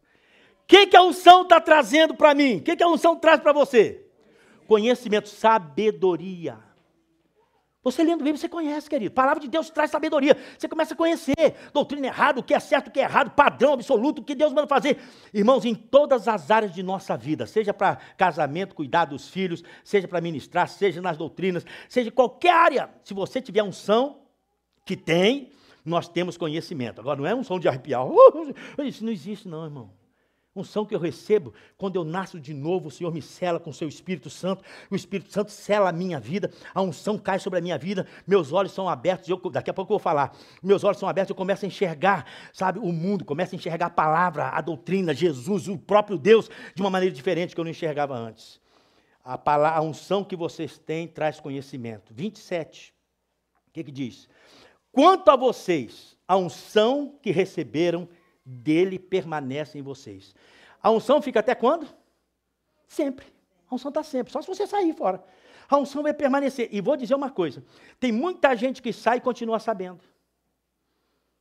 O que a unção está trazendo para mim? O que a unção traz para você? Conhecimento, sabedoria. Você lendo Bíblia, você conhece, querido. A palavra de Deus traz sabedoria. Você começa a conhecer doutrina errada, o que é certo, o que é errado, padrão absoluto, o que Deus manda fazer. Irmãos, em todas as áreas de nossa vida, seja para casamento, cuidar dos filhos, seja para ministrar, seja nas doutrinas, seja qualquer área, se você tiver unção, que tem, nós temos conhecimento. Agora, não é unção de arrepiar. Isso não existe não, irmão. Unção que eu recebo, quando eu nasço de novo, o Senhor me sela com o seu Espírito Santo, o Espírito Santo sela a minha vida, a unção cai sobre a minha vida, meus olhos são abertos, daqui a pouco eu vou falar, meus olhos são abertos, eu começo a enxergar, sabe, o mundo, começo a enxergar a palavra, a doutrina, Jesus, o próprio Deus, de uma maneira diferente que eu não enxergava antes. A unção que vocês têm traz conhecimento. 27, o que diz? Quanto a vocês, a unção que receberam dele permanece em vocês. A unção fica até quando? Sempre. A unção está sempre, só se você sair fora. A unção vai permanecer. E vou dizer uma coisa, tem muita gente que sai e continua sabendo.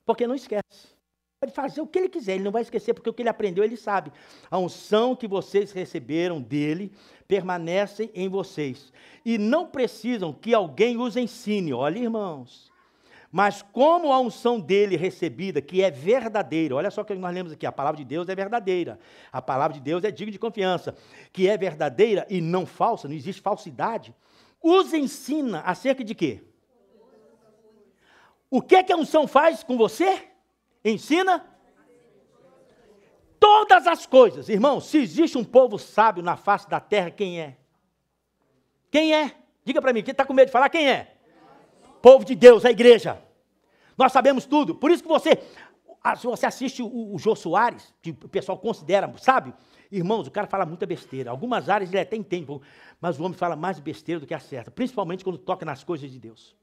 Porque não esquece. Pode fazer o que ele quiser, ele não vai esquecer, porque o que ele aprendeu, ele sabe. A unção que vocês receberam dele permanece em vocês. E não precisam que alguém os ensine. Olha, irmãos, Mas como a unção dele recebida, que é verdadeira, olha só o que nós lemos aqui, a palavra de Deus é verdadeira, a palavra de Deus é digna de confiança, que é verdadeira e não falsa, não existe falsidade, os ensina acerca de quê? O que é que a unção faz com você? Ensina todas as coisas. Irmão, se existe um povo sábio na face da terra, quem é? Quem é? Diga para mim, quem está com medo de falar, quem é? Povo de Deus, a igreja. Nós sabemos tudo. Por isso que se você assiste o Jô Soares, que o pessoal considera sábio, irmãos, o cara fala muita besteira. Algumas áreas ele até entende, mas o homem fala mais besteira do que acerta, principalmente quando toca nas coisas de Deus.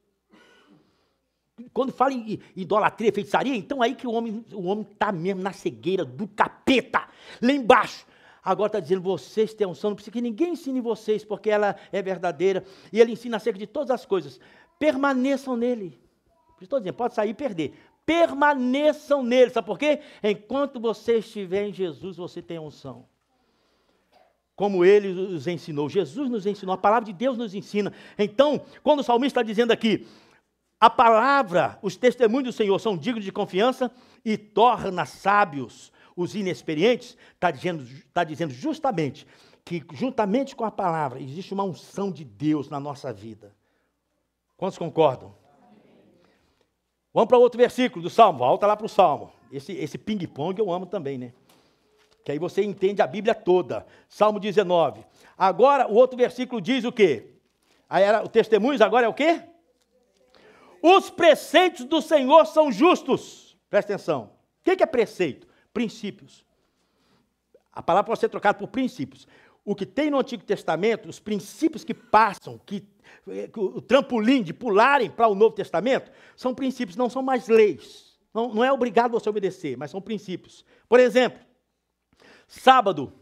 Quando fala em idolatria, feitiçaria, então aí que o homem está mesmo na cegueira do capeta, lá embaixo. Agora está dizendo, vocês têm unção, não precisa que ninguém ensine vocês, porque ela é verdadeira, e ele ensina acerca de todas as coisas. Permaneçam nele. Estou dizendo, pode sair e perder. Permaneçam nele, sabe por quê? Enquanto você estiver em Jesus, você tem unção. Como ele os ensinou, Jesus nos ensinou, a palavra de Deus nos ensina. Então, quando o salmista está dizendo aqui, a palavra, os testemunhos do Senhor são dignos de confiança e torna sábios os inexperientes, está dizendo justamente que, juntamente com a palavra, existe uma unção de Deus na nossa vida. Quantos concordam? Vamos para outro versículo do Salmo, volta lá para o Salmo. Esse ping-pong eu amo também, né? Que aí você entende a Bíblia toda. Salmo 19. Agora, o outro versículo diz o quê? Aí o testemunhos agora é o quê? Os preceitos do Senhor são justos. Presta atenção. O que é preceito? Princípios. A palavra pode ser trocada por princípios. O que tem no Antigo Testamento, os princípios que passam, o trampolim de pularem para o Novo Testamento, são princípios, não são mais leis. Não é obrigado você obedecer, mas são princípios. Por exemplo, sábado,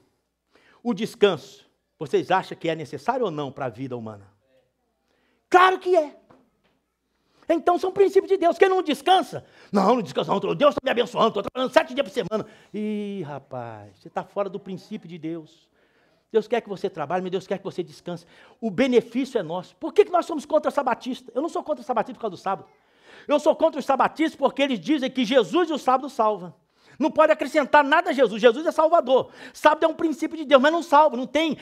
o descanso. Vocês acham que é necessário ou não para a vida humana? Claro que é. Então são princípios de Deus. Quem não descansa? Não descansa não. Deus está me abençoando, estou trabalhando 7 dias por semana. Ih, rapaz, você está fora do princípio de Deus. Deus quer que você trabalhe, mas Deus quer que você descanse. O benefício é nosso. Por que nós somos contra sabatistas? Eu não sou contra sabatistas por causa do sábado. Eu sou contra os sabatistas porque eles dizem que Jesus e o sábado salvam. Não pode acrescentar nada a Jesus. Jesus é salvador. Sábado é um princípio de Deus, mas não salva. Não tem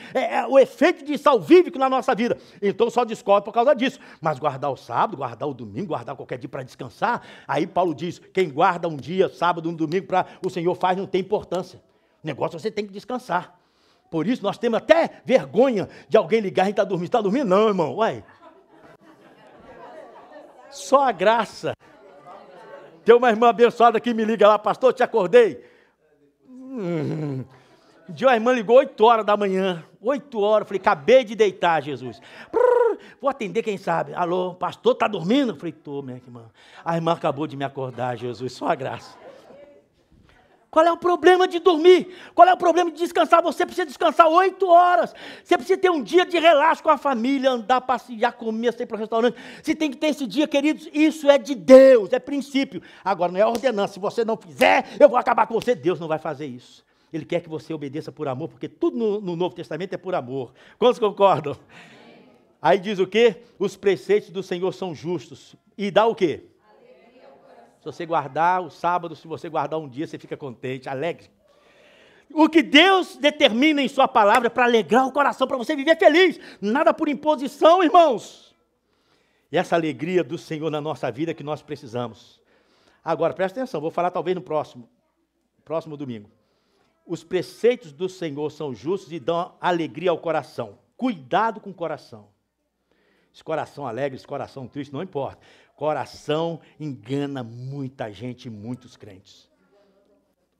o efeito de salvífico na nossa vida. Então só discordo por causa disso. Mas guardar o sábado, guardar o domingo, guardar qualquer dia para descansar, aí Paulo diz, quem guarda um dia, sábado, um domingo, para o Senhor faz, não tem importância. O negócio você tem que descansar. Por isso nós temos até vergonha de alguém ligar, a gente está dormindo. Está dormindo? Não, irmão. Ué. Só a graça. Tem uma irmã abençoada que me liga lá, pastor, te acordei. Um dia a irmã ligou 8 horas da manhã. 8 horas, falei, acabei de deitar, Jesus. Vou atender quem sabe. Alô, pastor, está dormindo? Falei, estou, minha irmã. A irmã acabou de me acordar, Jesus, só a graça. Qual é o problema de dormir? Qual é o problema de descansar? Você precisa descansar 8 horas. Você precisa ter um dia de relaxo com a família, andar, passear, comer, sair para o restaurante. Você tem que ter esse dia, queridos. Isso é de Deus, é princípio. Agora, não é ordenança. Se você não fizer, eu vou acabar com você. Deus não vai fazer isso. Ele quer que você obedeça por amor, porque tudo no Novo Testamento é por amor. Quantos concordam? Aí diz o quê? Os preceitos do Senhor são justos. E dá o quê? Se você guardar o sábado, se você guardar um dia, você fica contente, alegre. O que Deus determina em sua palavra é para alegrar o coração, para você viver feliz. Nada por imposição, irmãos. E essa alegria do Senhor na nossa vida é que nós precisamos. Agora, presta atenção, vou falar talvez no próximo domingo. Os preceitos do Senhor são justos e dão alegria ao coração. Cuidado com o coração. Esse coração alegre, esse coração triste, não importa. Coração engana muita gente, muitos crentes.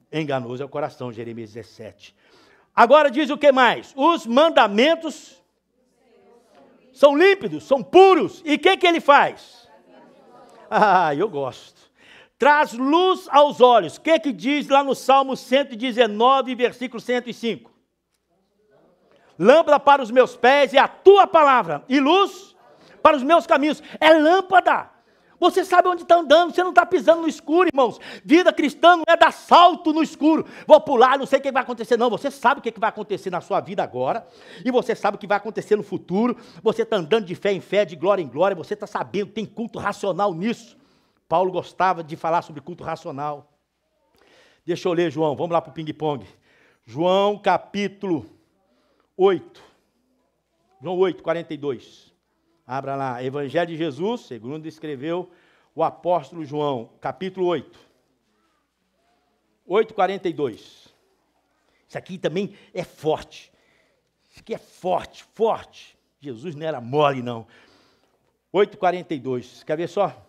Enganoso é o coração, Jeremias 17. Agora diz o que mais? Os mandamentos são límpidos, são puros. E o que ele faz? Eu gosto. Traz luz aos olhos. O que diz lá no Salmo 119, versículo 105? Lâmpada para os meus pés é a tua palavra, e luz para os meus caminhos. É lâmpada. Você sabe onde está andando, você não está pisando no escuro, irmãos. Vida cristã não é dar salto no escuro. Vou pular, não sei o que vai acontecer, não. Você sabe o que vai acontecer na sua vida agora, e você sabe o que vai acontecer no futuro. Você está andando de fé em fé, de glória em glória, você está sabendo, tem culto racional nisso. Paulo gostava de falar sobre culto racional. Deixa eu ler, João, vamos lá para o ping-pong. João capítulo 8. João 8, 42. Abra lá, Evangelho de Jesus, segundo escreveu o apóstolo João, capítulo 8. 8, 42. Isso aqui também é forte. Isso aqui é forte, forte. Jesus não era mole, não. 8,42. Quer ver só?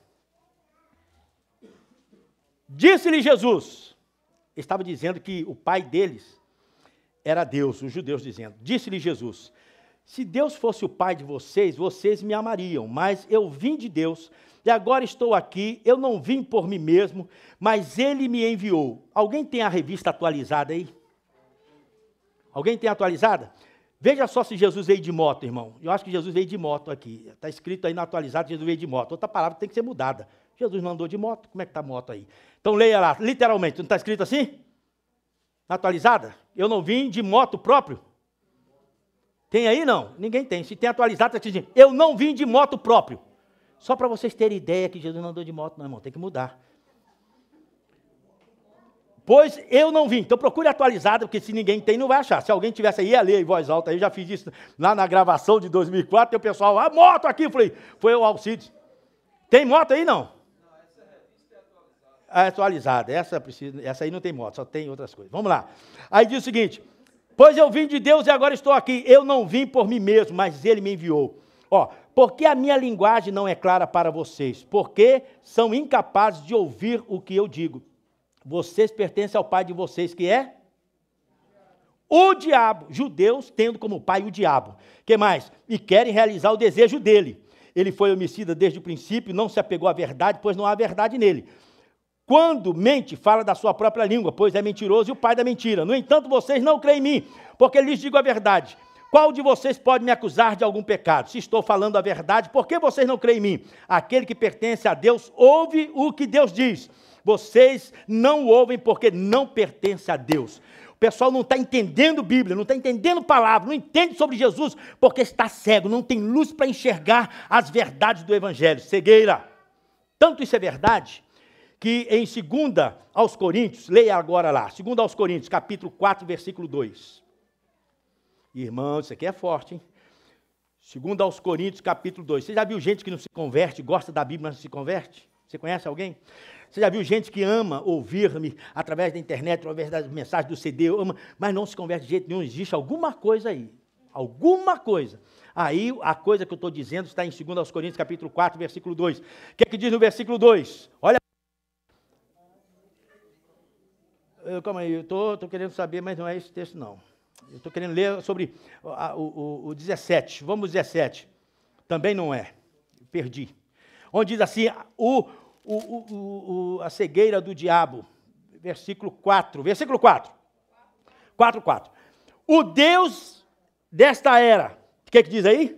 Disse-lhe Jesus. Estava dizendo que o pai deles era Deus, os judeus dizendo. Disse-lhe Jesus. Se Deus fosse o pai de vocês, vocês me amariam. Mas eu vim de Deus e agora estou aqui. Eu não vim por mim mesmo, mas Ele me enviou. Alguém tem a revista atualizada aí? Alguém tem atualizada? Veja só se Jesus veio de moto, irmão. Eu acho que Jesus veio de moto aqui. Está escrito aí na atualizada que Jesus veio de moto. Outra palavra tem que ser mudada. Jesus não andou de moto. Como é que está a moto aí? Então leia lá, literalmente. Não está escrito assim? Na atualizada? Eu não vim de moto próprio. Tem aí não? Ninguém tem. Se tem atualizado, está escrito assim, eu não vim de moto próprio. Só para vocês terem ideia que Jesus não andou de moto, não, irmão. Tem que mudar. Pois eu não vim. Então procure atualizada, porque se ninguém tem, não vai achar. Se alguém tivesse aí, ia ler em voz alta. Eu já fiz isso lá na gravação de 2004, tem o pessoal, moto aqui. Eu falei, foi o Alcides. Tem moto aí, não? Não, essa revista é atualizada. É atualizada. Essa aí não tem moto, só tem outras coisas. Vamos lá. Aí diz o seguinte, pois eu vim de Deus e agora estou aqui. Eu não vim por mim mesmo, mas Ele me enviou. Porque a minha linguagem não é clara para vocês? Porque são incapazes de ouvir o que eu digo. Vocês pertencem ao pai de vocês, que é? O diabo. Judeus tendo como pai o diabo. Que mais? E querem realizar o desejo dele. Ele foi homicida desde o princípio, não se apegou à verdade, pois não há verdade nele. Quando mente, fala da sua própria língua, pois é mentiroso e o pai da mentira. No entanto, vocês não creem em mim, porque lhes digo a verdade. Qual de vocês pode me acusar de algum pecado? Se estou falando a verdade, por que vocês não creem em mim? Aquele que pertence a Deus ouve o que Deus diz. Vocês não ouvem porque não pertence a Deus. O pessoal não está entendendo Bíblia, não está entendendo palavra, não entende sobre Jesus, porque está cego, não tem luz para enxergar as verdades do Evangelho. Cegueira. Tanto isso é verdade, que em 2 aos Coríntios, leia agora lá, 2 aos Coríntios, capítulo 4, versículo 2. Irmão, isso aqui é forte, hein? 2 aos Coríntios, capítulo 2. Você já viu gente que não se converte, gosta da Bíblia, mas não se converte? Você conhece alguém? Você já viu gente que ama ouvir-me através da internet, através das mensagens do CD, ama, mas não se converte de jeito nenhum? Existe alguma coisa aí. Alguma coisa. Aí, a coisa que eu estou dizendo está em 2 aos Coríntios, capítulo 4, versículo 2. O que é que diz no versículo 2? Olha. Calma aí, eu estou querendo saber, mas não é esse texto, não. Eu estou querendo ler sobre o 17. Vamos ao 17. Também não é. Perdi. Onde diz assim, a cegueira do diabo. Versículo 4. Versículo 4. 4. O Deus desta era. O que é que diz aí?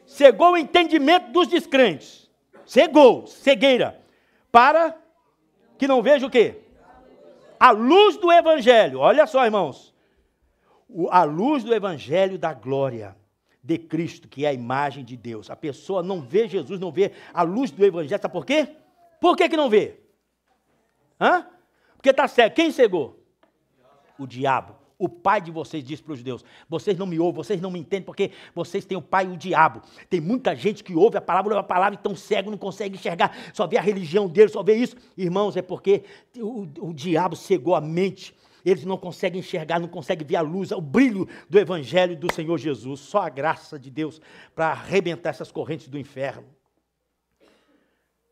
Cegou o entendimento dos descrentes. Cegou. Cegueira. Para que não veja o quê? A luz do Evangelho. Olha só, irmãos. A luz do Evangelho da glória de Cristo, que é a imagem de Deus. A pessoa não vê Jesus, não vê a luz do Evangelho. Sabe por quê? Por que não vê? Porque está cego. Quem cegou? O diabo. O pai de vocês diz para os judeus, vocês não me ouvem, vocês não me entendem, porque vocês têm o pai e o diabo. Tem muita gente que ouve a palavra e tão cego, não consegue enxergar, só vê a religião dele, só vê isso. Irmãos, é porque o diabo cegou a mente. Eles não conseguem enxergar, não conseguem ver a luz, o brilho do Evangelho do Senhor Jesus. Só a graça de Deus para arrebentar essas correntes do inferno.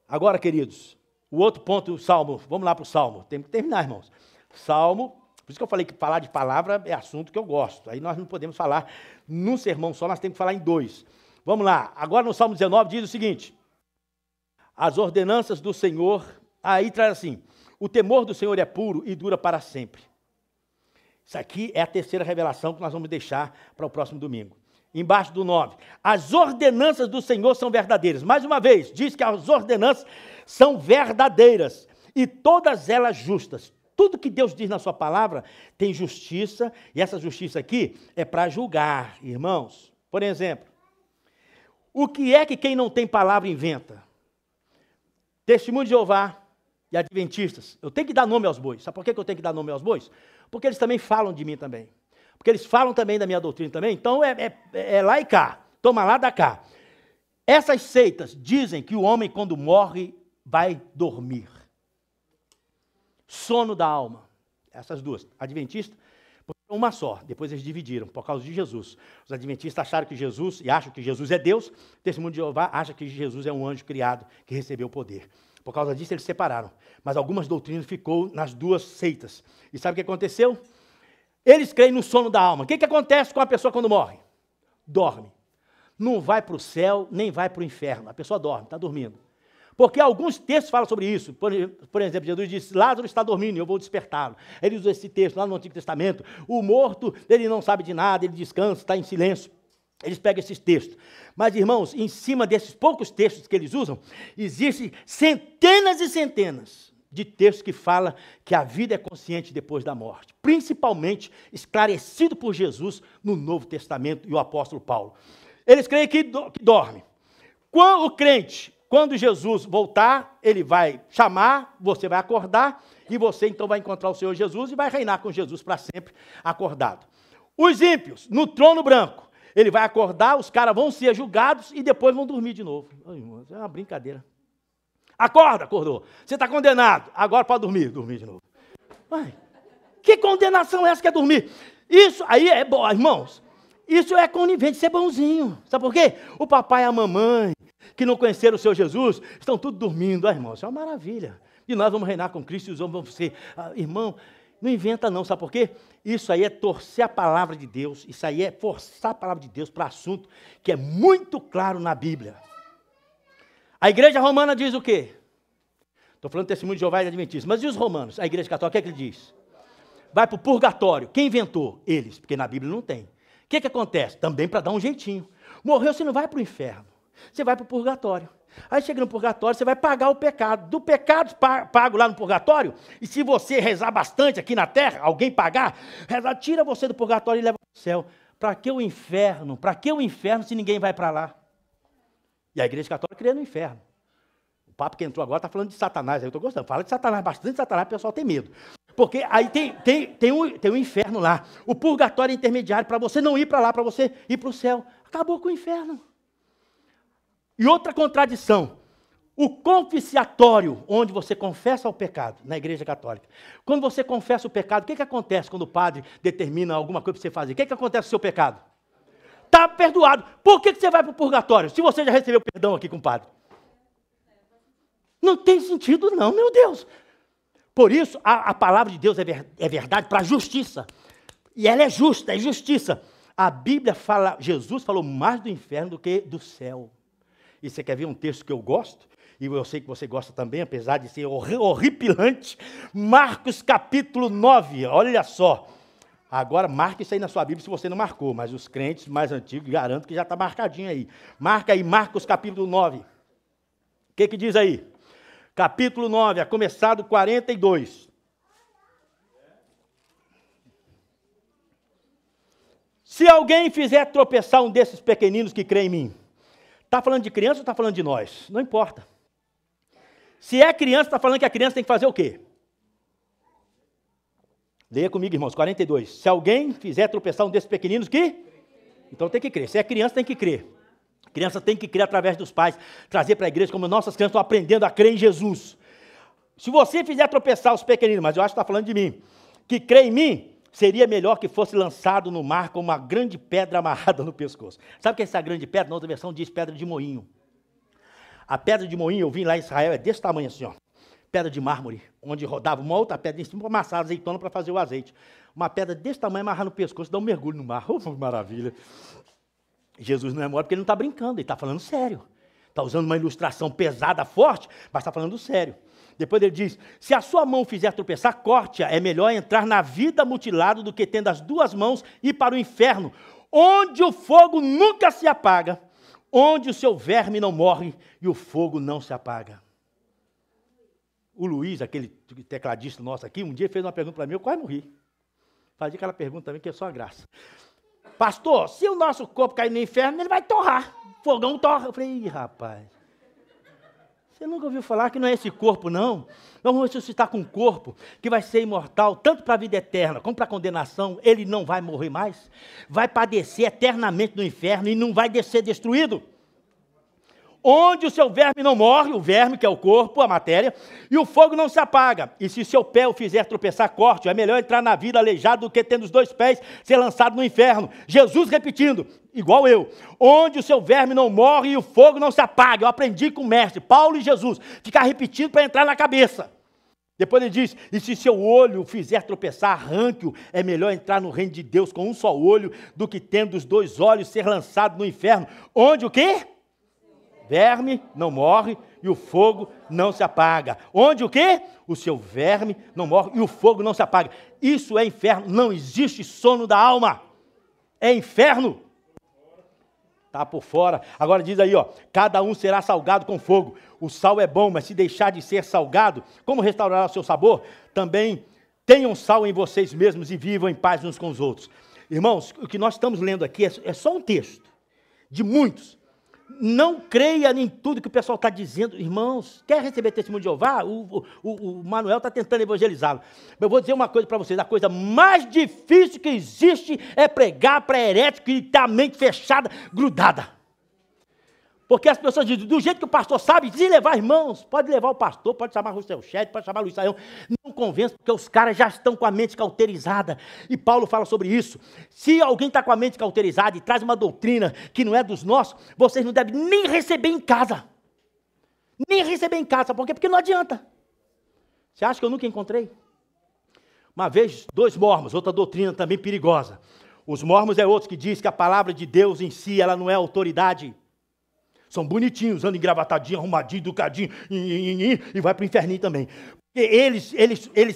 Agora, queridos, o outro ponto do Salmo, vamos lá para o Salmo. Temos que terminar, irmãos. Salmo, por isso que eu falei que falar de palavra é assunto que eu gosto. Aí nós não podemos falar num sermão só, nós temos que falar em dois. Vamos lá, agora no Salmo 19 diz o seguinte, as ordenanças do Senhor, aí traz assim, o temor do Senhor é puro e dura para sempre. Isso aqui é a terceira revelação que nós vamos deixar para o próximo domingo. Embaixo do 9. As ordenanças do Senhor são verdadeiras. Mais uma vez, diz que as ordenanças são verdadeiras e todas elas justas. Tudo que Deus diz na sua palavra tem justiça, e essa justiça aqui é para julgar, irmãos. Por exemplo, o que é que quem não tem palavra inventa? Testemunho de Jeová e Adventistas. Eu tenho que dar nome aos bois. Sabe por que eu tenho que dar nome aos bois? Porque eles também falam de mim também. Porque eles falam também da minha doutrina também. Então é lá e cá. Toma lá, dá cá. Essas seitas dizem que o homem, quando morre, vai dormir. Sono da alma. Essas duas. Adventista, uma só. Depois eles dividiram, por causa de Jesus. Os adventistas acharam que Jesus, e acham que Jesus é Deus. O Testemunho de Jeová acha que Jesus é um anjo criado, que recebeu o poder. Por causa disso, eles separaram. Mas algumas doutrinas ficou nas duas seitas. E sabe o que aconteceu? Eles creem no sono da alma. O que acontece com a pessoa quando morre? Dorme. Não vai para o céu, nem vai para o inferno. A pessoa dorme, está dormindo. Porque alguns textos falam sobre isso. Por exemplo, Jesus disse, Lázaro está dormindo e eu vou despertá-lo. Ele usa esse texto lá no Antigo Testamento. O morto, ele não sabe de nada, ele descansa, está em silêncio. Eles pegam esses textos. Mas, irmãos, em cima desses poucos textos que eles usam, existem centenas e centenas de textos que falam que a vida é consciente depois da morte. Principalmente esclarecido por Jesus no Novo Testamento e o apóstolo Paulo. Eles creem que dorme. O crente, quando Jesus voltar, ele vai chamar, você vai acordar, e você então vai encontrar o Senhor Jesus e vai reinar com Jesus para sempre acordado. Os ímpios, no trono branco, ele vai acordar, os caras vão ser julgados e depois vão dormir de novo. Ai, irmão, é uma brincadeira. Acorda, acordou. Você está condenado, agora pode dormir de novo. Ai, que condenação é essa que é dormir? Isso aí é bom, irmãos. Isso é conivente, ser bonzinho. Sabe por quê? O papai e a mamãe, que não conheceram o Senhor Jesus, estão tudo dormindo. Irmão, isso é uma maravilha. E nós vamos reinar com Cristo e os homens vão ser... irmão, não inventa não, sabe por quê? Isso aí é torcer a palavra de Deus, isso aí é forçar a palavra de Deus para assunto que é muito claro na Bíblia. A igreja romana diz o quê? Estou falando do Testemunho de Jeová e Adventistas, mas e os romanos? A igreja católica, o que é que ele diz? Vai para o purgatório. Quem inventou? Eles, porque na Bíblia não tem. O que acontece? Também para dar um jeitinho. Morreu, você não vai para o inferno. Você vai para o purgatório. Aí chega no purgatório, você vai pagar o pecado. Do pecado pago lá no purgatório, e se você rezar bastante aqui na terra, alguém pagar, tira você do purgatório e leva para o céu. Para que o inferno? Para que o inferno se ninguém vai para lá? E a igreja católica crê no inferno. O papo que entrou agora está falando de Satanás, aí eu estou gostando. Fala de Satanás, bastante de Satanás, o pessoal tem medo. Porque aí tem um inferno lá. O purgatório é intermediário para você não ir para lá, para você ir para o céu. Acabou com o inferno. E outra contradição, o confessiatório, onde você confessa o pecado, na igreja católica. Quando você confessa o pecado, o que acontece quando o padre determina alguma coisa para você fazer? O que acontece com o seu pecado? Está perdoado. Por que você vai para o purgatório, se você já recebeu perdão aqui com o padre? Não tem sentido não, meu Deus. Por isso, a palavra de Deus é verdade para a justiça. E ela é justa, é justiça. A Bíblia fala, Jesus falou mais do inferno do que do céu. E você quer ver um texto que eu gosto? E eu sei que você gosta também, apesar de ser horripilante. Marcos capítulo 9, olha só. Agora marque isso aí na sua Bíblia se você não marcou, mas os crentes mais antigos, garanto que já está marcadinho aí. Marca aí Marcos capítulo 9. O que diz aí? Capítulo 9, a começar do 42. Se alguém fizer tropeçar um desses pequeninos que crê em mim, está falando de criança ou está falando de nós? Não importa. Se é criança, está falando que a criança tem que fazer o quê? Leia comigo, irmãos, 42. Se alguém fizer tropeçar um desses pequeninos que... Então tem que crer. Se é criança, tem que crer. A criança tem que crer através dos pais, trazer para a igreja, como nossas crianças estão aprendendo a crer em Jesus. Se você fizer tropeçar os pequeninos, mas eu acho que está falando de mim, que crê em mim, seria melhor que fosse lançado no mar com uma grande pedra amarrada no pescoço. Sabe o que é essa grande pedra? Na outra versão diz pedra de moinho. A pedra de moinho, eu vim lá em Israel, é desse tamanho assim, ó. Pedra de mármore, onde rodava uma outra pedra em cima para amassar azeitona para fazer o azeite. Uma pedra desse tamanho amarrar no pescoço, dá um mergulho no mar. Oh, maravilha. Jesus não é mole porque ele não está brincando, ele está falando sério. Está usando uma ilustração pesada, forte, mas está falando sério. Depois ele diz, se a sua mão fizer tropeçar, corte-a. É melhor entrar na vida mutilado do que tendo as duas mãos ir para o inferno, onde o fogo nunca se apaga, onde o seu verme não morre e o fogo não se apaga. O Luiz, aquele tecladista nosso aqui, um dia fez uma pergunta para mim, eu quase morri. Fazia aquela pergunta também, que é só graça. Pastor, se o nosso corpo cair no inferno, ele vai torrar. Fogão torra. Eu falei, ih, rapaz. Você nunca ouviu falar que não é esse corpo, não? Vamos ressuscitar com um corpo que vai ser imortal, tanto para a vida eterna como para a condenação. Ele não vai morrer mais, vai padecer eternamente no inferno e não vai ser destruído. Onde o seu verme não morre, o verme que é o corpo, a matéria, e o fogo não se apaga. E se seu pé o fizer tropeçar, corte. É melhor entrar na vida aleijado do que tendo os 2 pés ser lançado no inferno. Jesus repetindo, igual eu. Onde o seu verme não morre e o fogo não se apaga. Eu aprendi com o mestre, Paulo e Jesus, ficar repetindo para entrar na cabeça. Depois ele diz, e se seu olho o fizer tropeçar, arranque-o. É melhor entrar no reino de Deus com um só olho do que tendo os 2 olhos ser lançado no inferno. Onde o quê? Verme não morre e o fogo não se apaga. Onde o quê? O seu verme não morre e o fogo não se apaga. Isso é inferno. Não existe sono da alma. É inferno. Está por fora. Agora diz aí, ó, cada um será salgado com fogo. O sal é bom, mas se deixar de ser salgado, como restaurará o seu sabor? Também tenham sal em vocês mesmos e vivam em paz uns com os outros. Irmãos, o que nós estamos lendo aqui é só um texto de muitos. Não creia em tudo que o pessoal está dizendo. Irmãos, quer receber testemunho de Jeová? O Manuel está tentando evangelizá-lo. Eu vou dizer uma coisa para vocês. A coisa mais difícil que existe é pregar para herético e ter a mente fechada, grudada. Porque as pessoas dizem, do jeito que o pastor sabe, se levar irmãos, pode levar o pastor, pode chamar o Rousseau Ched, pode chamar o Luiz Saião. Não convence, porque os caras já estão com a mente cauterizada. E Paulo fala sobre isso. Se alguém está com a mente cauterizada e traz uma doutrina que não é dos nossos, vocês não devem nem receber em casa. Nem receber em casa. Por quê? Porque não adianta. Você acha que eu nunca encontrei? Uma vez, 2 mormons, outra doutrina também perigosa. Os mormons é outros que diz que a palavra de Deus em si, ela não é autoridade. São bonitinhos, andam engravatadinho, arrumadinho, educadinho, e vai para o inferninho também. Eles,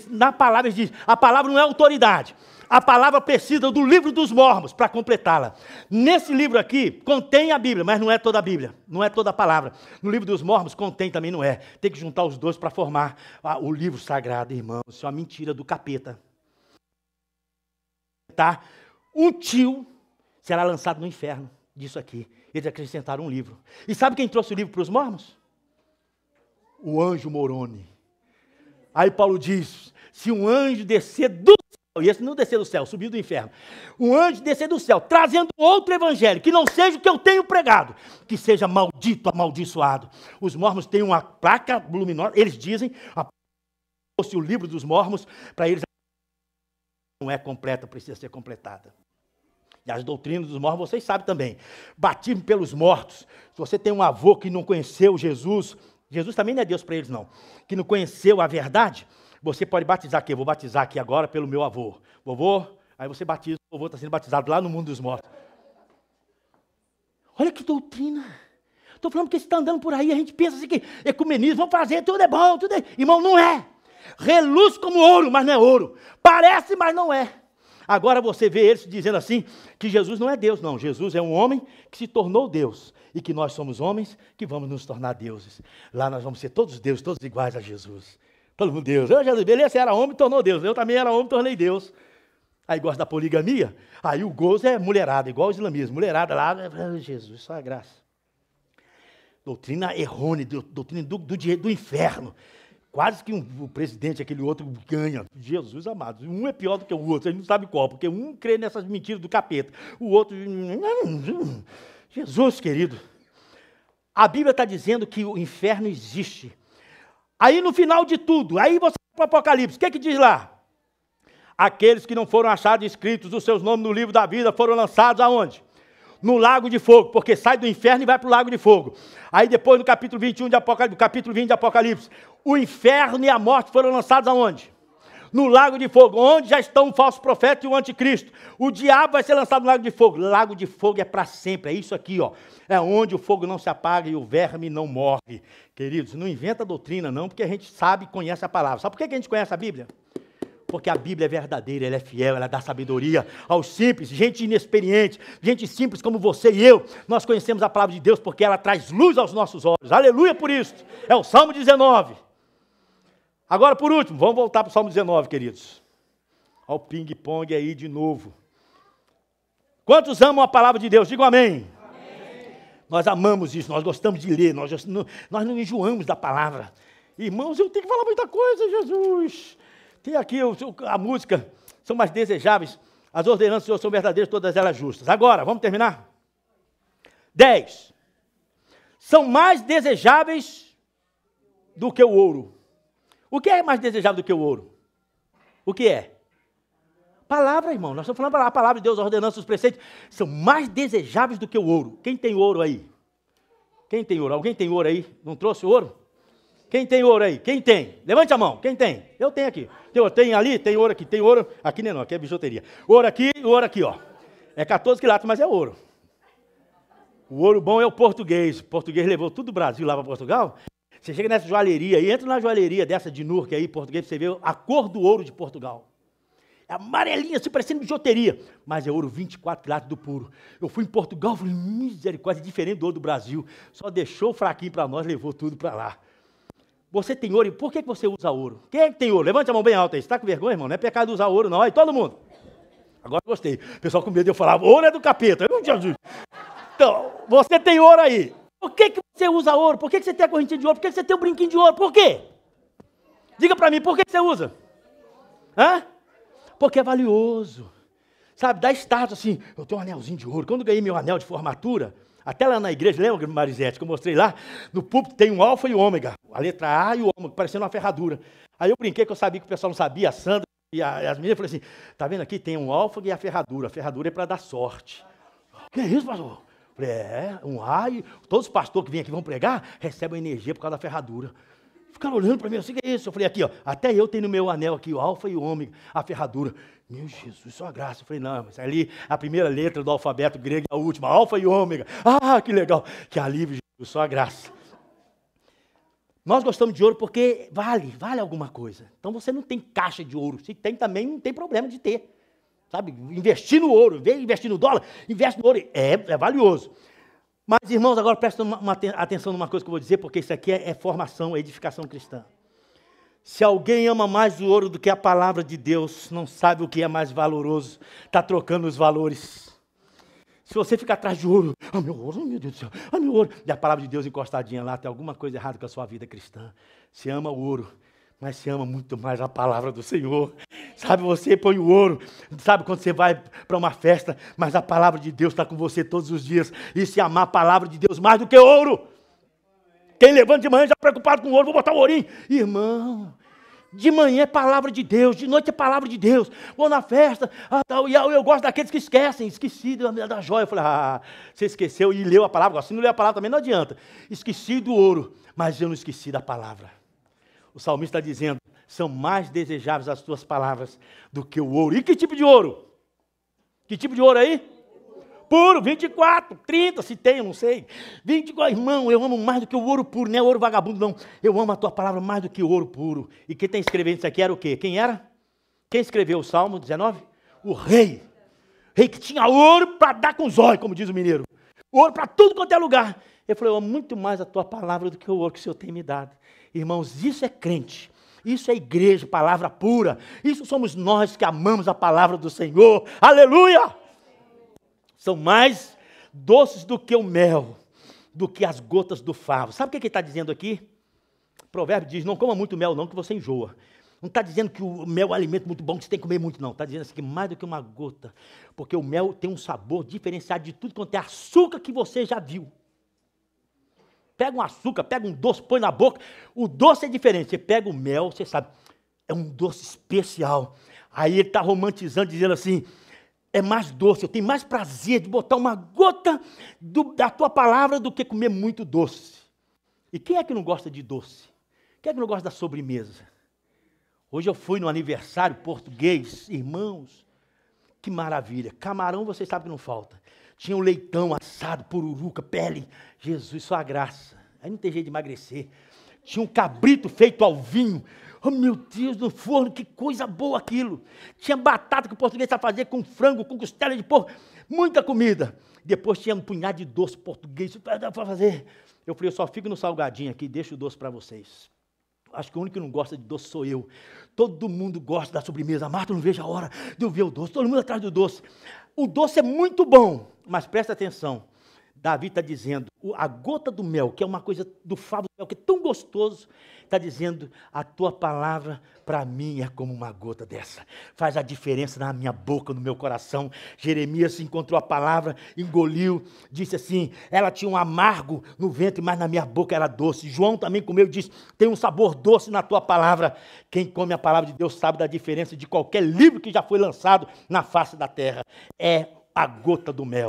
na palavra, eles dizem, a palavra não é autoridade. A palavra precisa do livro dos mormons para completá-la. Nesse livro aqui, contém a Bíblia, mas não é toda a Bíblia, não é toda a palavra. No livro dos mormons, contém também, não é. Tem que juntar os 2 para formar o livro sagrado, irmãos. Isso é uma mentira do capeta. Tá? Um tio será lançado no inferno disso aqui. Eles acrescentaram um livro. E sabe quem trouxe o livro para os mormons? O anjo Moroni. Aí Paulo diz, se um anjo descer do céu, e esse não descer do céu, subiu do inferno, um anjo descer do céu, trazendo outro evangelho, que não seja o que eu tenho pregado, que seja maldito, amaldiçoado. Os mormons têm uma placa luminosa, eles dizem, fosse o livro dos mormons, para eles não é completa, precisa ser completada. E as doutrinas dos mormons, vocês sabem também. Batismo pelos mortos. Se você tem um avô que não conheceu Jesus, Jesus também não é Deus para eles, não. Que não conheceu a verdade, você pode batizar aqui. Eu vou batizar aqui agora pelo meu avô. Vovô, aí você batiza, o vovô está sendo batizado lá no mundo dos mortos. Olha que doutrina. Estou falando que você está andando por aí, a gente pensa assim que ecumenismo, vamos fazer, tudo é bom, tudo é... Irmão, não é. Reluz como ouro, mas não é ouro. Parece, mas não é. Agora você vê eles dizendo assim, que Jesus não é Deus, não. Jesus é um homem que se tornou Deus. E que nós somos homens que vamos nos tornar deuses. Lá nós vamos ser todos deuses, todos iguais a Jesus. Todo mundo Deus. Eu, Jesus, beleza, você era homem, tornou Deus. Eu também era homem, tornei Deus. Aí gosta da poligamia. Aí o gozo é mulherada, igual o islamismo. Mulherada lá, Jesus, só a graça. Doutrina errônea, doutrina do inferno. Quase que o presidente, aquele outro, ganha. Jesus amado. Um é pior do que o outro, a gente não sabe qual, porque um crê nessas mentiras do capeta. O outro... Jesus, querido. A Bíblia está dizendo que o inferno existe. Aí no final de tudo, aí você vai para o Apocalipse, o que diz lá? Aqueles que não foram achados escritos os seus nomes no livro da vida foram lançados aonde? No lago de fogo, porque sai do inferno e vai para o lago de fogo. Aí depois no capítulo 21 de Apocalipse, capítulo 20 de Apocalipse, o inferno e a morte foram lançados aonde? No lago de fogo, onde já estão o falso profeta e o anticristo. O diabo vai ser lançado no lago de fogo. Lago de fogo é para sempre, é isso aqui, ó. É onde o fogo não se apaga e o verme não morre. Queridos, não inventa doutrina não, porque a gente sabe e conhece a palavra. Sabe por que a gente conhece a Bíblia? Porque a Bíblia é verdadeira, ela é fiel, ela dá sabedoria aos simples, gente inexperiente, gente simples como você e eu. Nós conhecemos a palavra de Deus porque ela traz luz aos nossos olhos. Aleluia por isso. É o Salmo 19. Agora, por último, vamos voltar para o Salmo 19, queridos. Olha o ping-pong aí de novo. Quantos amam a palavra de Deus? Digam amém. Amém. Nós amamos isso, nós gostamos de ler, nós não enjoamos da palavra. Irmãos, eu tenho que falar muita coisa, Jesus. Tem aqui a música, são mais desejáveis, as ordenanças do Senhor são verdadeiras, todas elas justas. Agora, vamos terminar? 10. São mais desejáveis do que o ouro. O que é mais desejável do que o ouro? O que é? Palavra, irmão. Nós estamos falando a palavra de Deus, as ordenanças, os preceitos, são mais desejáveis do que o ouro. Quem tem ouro aí? Quem tem ouro? Alguém tem ouro aí? Não trouxe ouro? Quem tem ouro aí? Quem tem? Levante a mão. Quem tem? Eu tenho aqui. Tem ali, tem ouro aqui. Tem ouro. Aqui não, aqui é bijuteria. Ouro aqui, ó. É 14 quilates, mas é ouro. O ouro bom é o português. O português levou tudo o Brasil lá para Portugal. Você chega nessa joalheria aí, entra na joalheria dessa de Nurque aí, português, você vê a cor do ouro de Portugal. É amarelinha, assim, parecendo bijuteria. Mas é ouro 24 quilates do puro. Eu fui em Portugal, falei, misericórdia, diferente do ouro do Brasil. Só deixou fraquinho para nós, levou tudo para lá. Você tem ouro, e por que você usa ouro? Quem é que tem ouro? Levante a mão bem alta aí. Você está com vergonha, irmão? Não é pecado usar ouro, não. Aí, todo mundo. Agora gostei. O pessoal com medo de eu falar, ouro é do capeta. Então, você tem ouro aí. Por que você usa ouro? Por que você tem a correntinha de ouro? Por que você tem o brinquinho de ouro? Por quê? Diga para mim, por que você usa? Hã? Porque é valioso. Sabe, dá status assim, eu tenho um anelzinho de ouro. Quando eu ganhei meu anel de formatura, até lá na igreja, lembra, Marisete, que eu mostrei lá? No púlpito tem um alfa e o ômega. A letra A e o ômega, parecendo uma ferradura. Aí eu brinquei que eu sabia que o pessoal não sabia, a Sandra e as meninas falaram assim, tá vendo aqui? Tem um alfa e a ferradura. A ferradura é para dar sorte. Que é isso, pastor? Falei, um raio, todos os pastores que vêm aqui vão pregar, recebem energia por causa da ferradura. Ficaram olhando para mim assim, que é isso? Eu falei, aqui, ó, até eu tenho no meu anel aqui, o alfa e o ômega, a ferradura. Meu Jesus, só graça. Eu falei, não, mas ali a primeira letra do alfabeto grego é a última, alfa e ômega. Ah, que legal, que alívio, Jesus, só a graça. Nós gostamos de ouro porque vale alguma coisa. Então você não tem caixa de ouro, se tem também não tem problema de ter. Sabe, investir no ouro, em vez de investir no dólar, investe no ouro, é valioso. Mas, irmãos, agora prestem atenção numa coisa que eu vou dizer, porque isso aqui é formação, é edificação cristã. Se alguém ama mais o ouro do que a palavra de Deus, não sabe o que é mais valoroso, está trocando os valores. Se você ficar atrás de ouro, meu ouro, meu Deus do céu, meu ouro, e a palavra de Deus encostadinha lá, tem alguma coisa errada com a sua vida cristã. Você ama o ouro, mas se ama muito mais a palavra do Senhor. Sabe, você põe o ouro, sabe quando você vai para uma festa, mas a palavra de Deus está com você todos os dias. E se amar a palavra de Deus mais do que ouro. Quem levanta de manhã já preocupado com ouro, vou botar o ourinho. Irmão, de manhã é palavra de Deus, de noite é palavra de Deus. Vou na festa, e eu gosto daqueles que esqueci da joia. Eu falei, você esqueceu e leu a palavra. Se não leu a palavra também não adianta. Esqueci do ouro, mas eu não esqueci da palavra. O salmista está dizendo, são mais desejáveis as tuas palavras do que o ouro. E que tipo de ouro? Que tipo de ouro aí? Puro, 24, 30, se tem, eu não sei. 24, irmão, eu amo mais do que o ouro puro, não é ouro vagabundo, não. Eu amo a tua palavra mais do que o ouro puro. E quem está escrevendo isso aqui era o quê? Quem era? Quem escreveu o Salmo 19? O rei. Rei que tinha ouro para dar com os olhos, como diz o mineiro. Ouro para tudo quanto é lugar. Ele falou, eu amo muito mais a tua palavra do que o ouro que o Senhor tem me dado. Irmãos, isso é crente. Isso é igreja, palavra pura. Isso somos nós que amamos a palavra do Senhor. Aleluia! São mais doces do que o mel, do que as gotas do favo. Sabe o que ele está dizendo aqui? O provérbio diz, não coma muito mel não, que você enjoa. Não está dizendo que o mel é um alimento muito bom, que você tem que comer muito, não. Está dizendo assim, que mais do que uma gota. Porque o mel tem um sabor diferenciado de tudo quanto é açúcar que você já viu. Pega um açúcar, pega um doce, põe na boca. O doce é diferente. Você pega o mel, você sabe, é um doce especial. Aí ele está romantizando, dizendo assim, é mais doce, eu tenho mais prazer de botar uma gota da tua palavra do que comer muito doce. E quem é que não gosta de doce? Quem é que não gosta da sobremesa? Hoje eu fui no aniversário português, irmãos, que maravilha. Camarão, vocês sabem que não falta. Tinha um leitão assado, pururuca, pele. Jesus, só a graça. Aí não tem jeito de emagrecer. Tinha um cabrito feito ao vinho. Oh, meu Deus, no forno, que coisa boa aquilo. Tinha batata que o português sabe fazer com frango, com costela de porco. Muita comida. Depois tinha um punhado de doce português para fazer. Eu falei, eu só fico no salgadinho aqui, deixo o doce para vocês. Acho que o único que não gosta de doce sou eu. Todo mundo gosta da sobremesa. Marta, não vejo a hora de eu ver o doce. Todo mundo atrás do doce. O doce é muito bom, mas presta atenção. Davi está dizendo, a gota do mel, que é uma coisa do favo do mel, que é tão gostoso, está dizendo, a tua palavra para mim é como uma gota dessa. Faz a diferença na minha boca, no meu coração. Jeremias encontrou a palavra, engoliu, disse assim, ela tinha um amargo no ventre, mas na minha boca era doce. João também comeu e disse, tem um sabor doce na tua palavra. Quem come a palavra de Deus sabe da diferença de qualquer livro que já foi lançado na face da terra. É a gota do mel.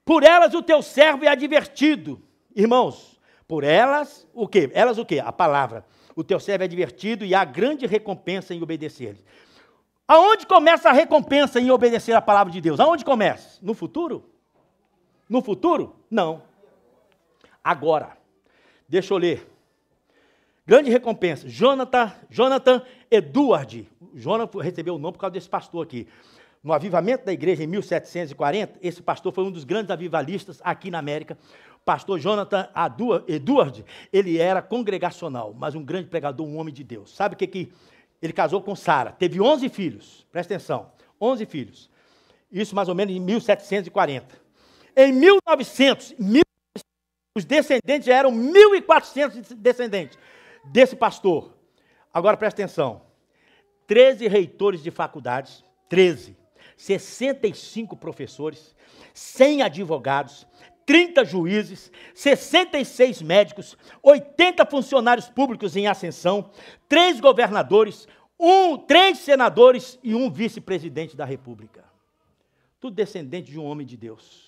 Por elas o teu servo é advertido. Irmãos, por elas o quê? Elas o quê? A palavra. O teu servo é advertido e há grande recompensa em obedecer-lhe. Aonde começa a recompensa em obedecer a palavra de Deus? Aonde começa? No futuro? No futuro? Não. Agora. Deixa eu ler. Grande recompensa. Jonathan Edward. Jonathan recebeu o nome por causa desse pastor aqui. No avivamento da igreja em 1740, esse pastor foi um dos grandes avivalistas aqui na América. O pastor Jonathan Edward, ele era congregacional, mas um grande pregador, um homem de Deus. Sabe o que ele casou com Sara? Teve 11 filhos, presta atenção, 11 filhos. Isso mais ou menos em 1740. Em 1900, os descendentes eram 1.400 descendentes desse pastor. Agora presta atenção, 13 reitores de faculdades, 65 professores, 100 advogados, 30 juízes, 66 médicos, 80 funcionários públicos em ascensão, 3 governadores, 3 senadores e 1 vice-presidente da República. Tudo descendente de um homem de Deus.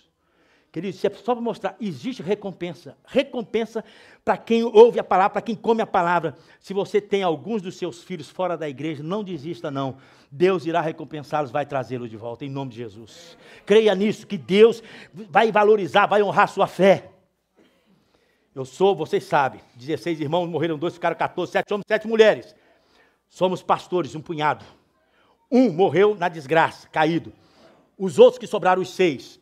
Queridos, isso é só para mostrar, existe recompensa. Recompensa para quem ouve a palavra, para quem come a palavra. Se você tem alguns dos seus filhos fora da igreja, não desista não. Deus irá recompensá-los, vai trazê-los de volta, em nome de Jesus. Creia nisso, que Deus vai valorizar, vai honrar a sua fé. Vocês sabem, 16 irmãos, morreram 2, ficaram 14, 7 homens, 7 mulheres. Somos pastores, um punhado. 1 morreu na desgraça, caído. Os outros que sobraram, os 6.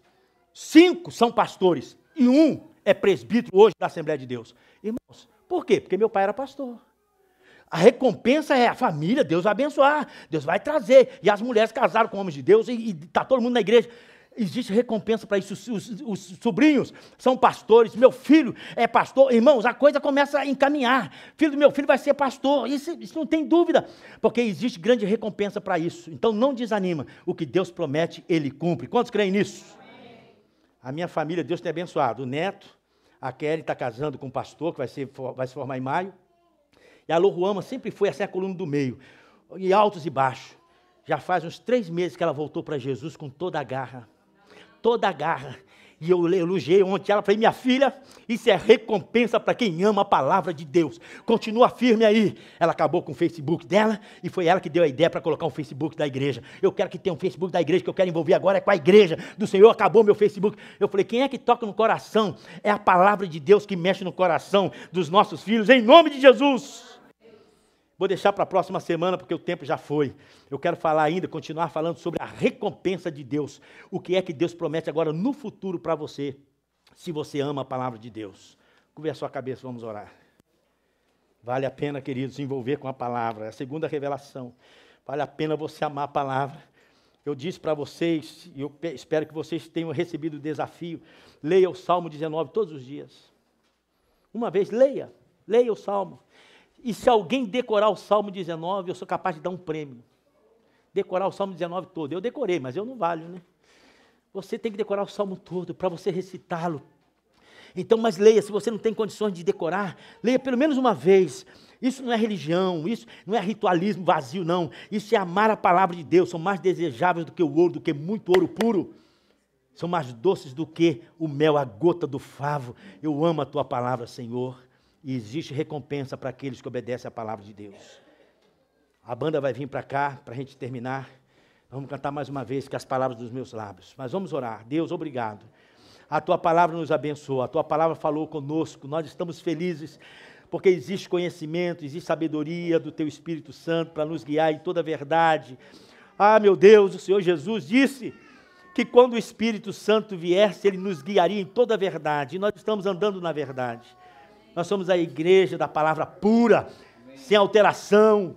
5 são pastores e 1 é presbítero hoje da Assembleia de Deus. Irmãos, por quê? Porque meu pai era pastor. A recompensa é a família, Deus vai abençoar, Deus vai trazer. E as mulheres casaram com homens de Deus e está todo mundo na igreja. Existe recompensa para isso. Os sobrinhos são pastores, meu filho é pastor. Irmãos, a coisa começa a encaminhar. Filho do meu filho vai ser pastor, isso não tem dúvida, porque existe grande recompensa para isso. Então não desanima, o que Deus promete, Ele cumpre. Quantos creem nisso? A minha família, Deus tem abençoado. O neto, a Kelly está casando com um pastor, que vai se formar em maio. E a Loruama sempre foi assim, a coluna do meio, em altos e baixos. Já faz uns 3 meses que ela voltou para Jesus com toda a garra. Toda a garra. E eu elogiei ontem ela, falei, minha filha, isso é recompensa para quem ama a palavra de Deus. Continua firme aí. Ela acabou com o Facebook dela e foi ela que deu a ideia para colocar um Facebook da igreja. Eu quero que tenha um Facebook da igreja, que eu quero envolver agora é com a igreja do Senhor. Acabou meu Facebook. Eu falei, quem é que toca no coração? É a palavra de Deus que mexe no coração dos nossos filhos, em nome de Jesus. Vou deixar para a próxima semana, porque o tempo já foi. Eu quero falar ainda, continuar falando sobre a recompensa de Deus. O que é que Deus promete agora no futuro para você, se você ama a palavra de Deus. Curve a sua cabeça, vamos orar. Vale a pena, queridos, se envolver com a palavra. É a segunda revelação. Vale a pena você amar a palavra. Eu disse para vocês, e eu espero que vocês tenham recebido o desafio, leia o Salmo 19 todos os dias. Uma vez, leia o Salmo. E se alguém decorar o Salmo 19, eu sou capaz de dar um prêmio. Decorar o Salmo 19 todo. Eu decorei, mas eu não valho, né? Você tem que decorar o Salmo todo para você recitá-lo. Então, mas leia, se você não tem condições de decorar, leia pelo menos uma vez. Isso não é religião, isso não é ritualismo vazio, não. Isso é amar a palavra de Deus. São mais desejáveis do que o ouro, do que muito ouro puro. São mais doces do que o mel, a gota do favo. Eu amo a tua palavra, Senhor. E existe recompensa para aqueles que obedecem à palavra de Deus. A banda vai vir para cá, para a gente terminar. Vamos cantar mais uma vez, que as palavras dos meus lábios. Mas vamos orar. Deus, obrigado. A tua palavra nos abençoa, a tua palavra falou conosco. Nós estamos felizes, porque existe conhecimento, existe sabedoria do teu Espírito Santo para nos guiar em toda a verdade. Ah, meu Deus, o Senhor Jesus disse que quando o Espírito Santo viesse, Ele nos guiaria em toda a verdade. E nós estamos andando na verdade. Nós somos a igreja da palavra pura, sem alteração.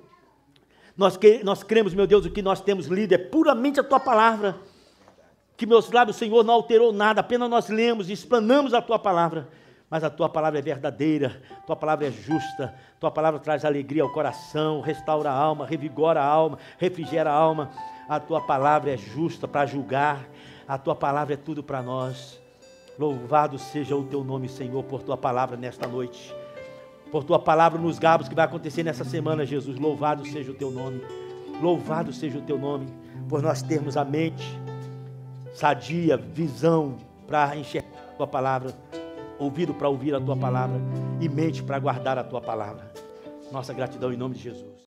Nós cremos, meu Deus, o que nós temos lido é puramente a tua palavra. que meus lábios, Senhor, não alterou nada, apenas nós lemos e explanamos a tua palavra, mas a tua palavra é verdadeira, a tua palavra é justa, a tua palavra traz alegria ao coração, restaura a alma, revigora a alma, refrigera a alma. A tua palavra é justa para julgar, a tua palavra é tudo para nós. Louvado seja o teu nome, Senhor, por tua palavra nesta noite, por tua palavra nos gabos que vai acontecer nessa semana, Jesus. Louvado seja o teu nome, louvado seja o teu nome, por nós termos a mente sadia, visão para enxergar a tua palavra, ouvido para ouvir a tua palavra e mente para guardar a tua palavra. Nossa gratidão em nome de Jesus.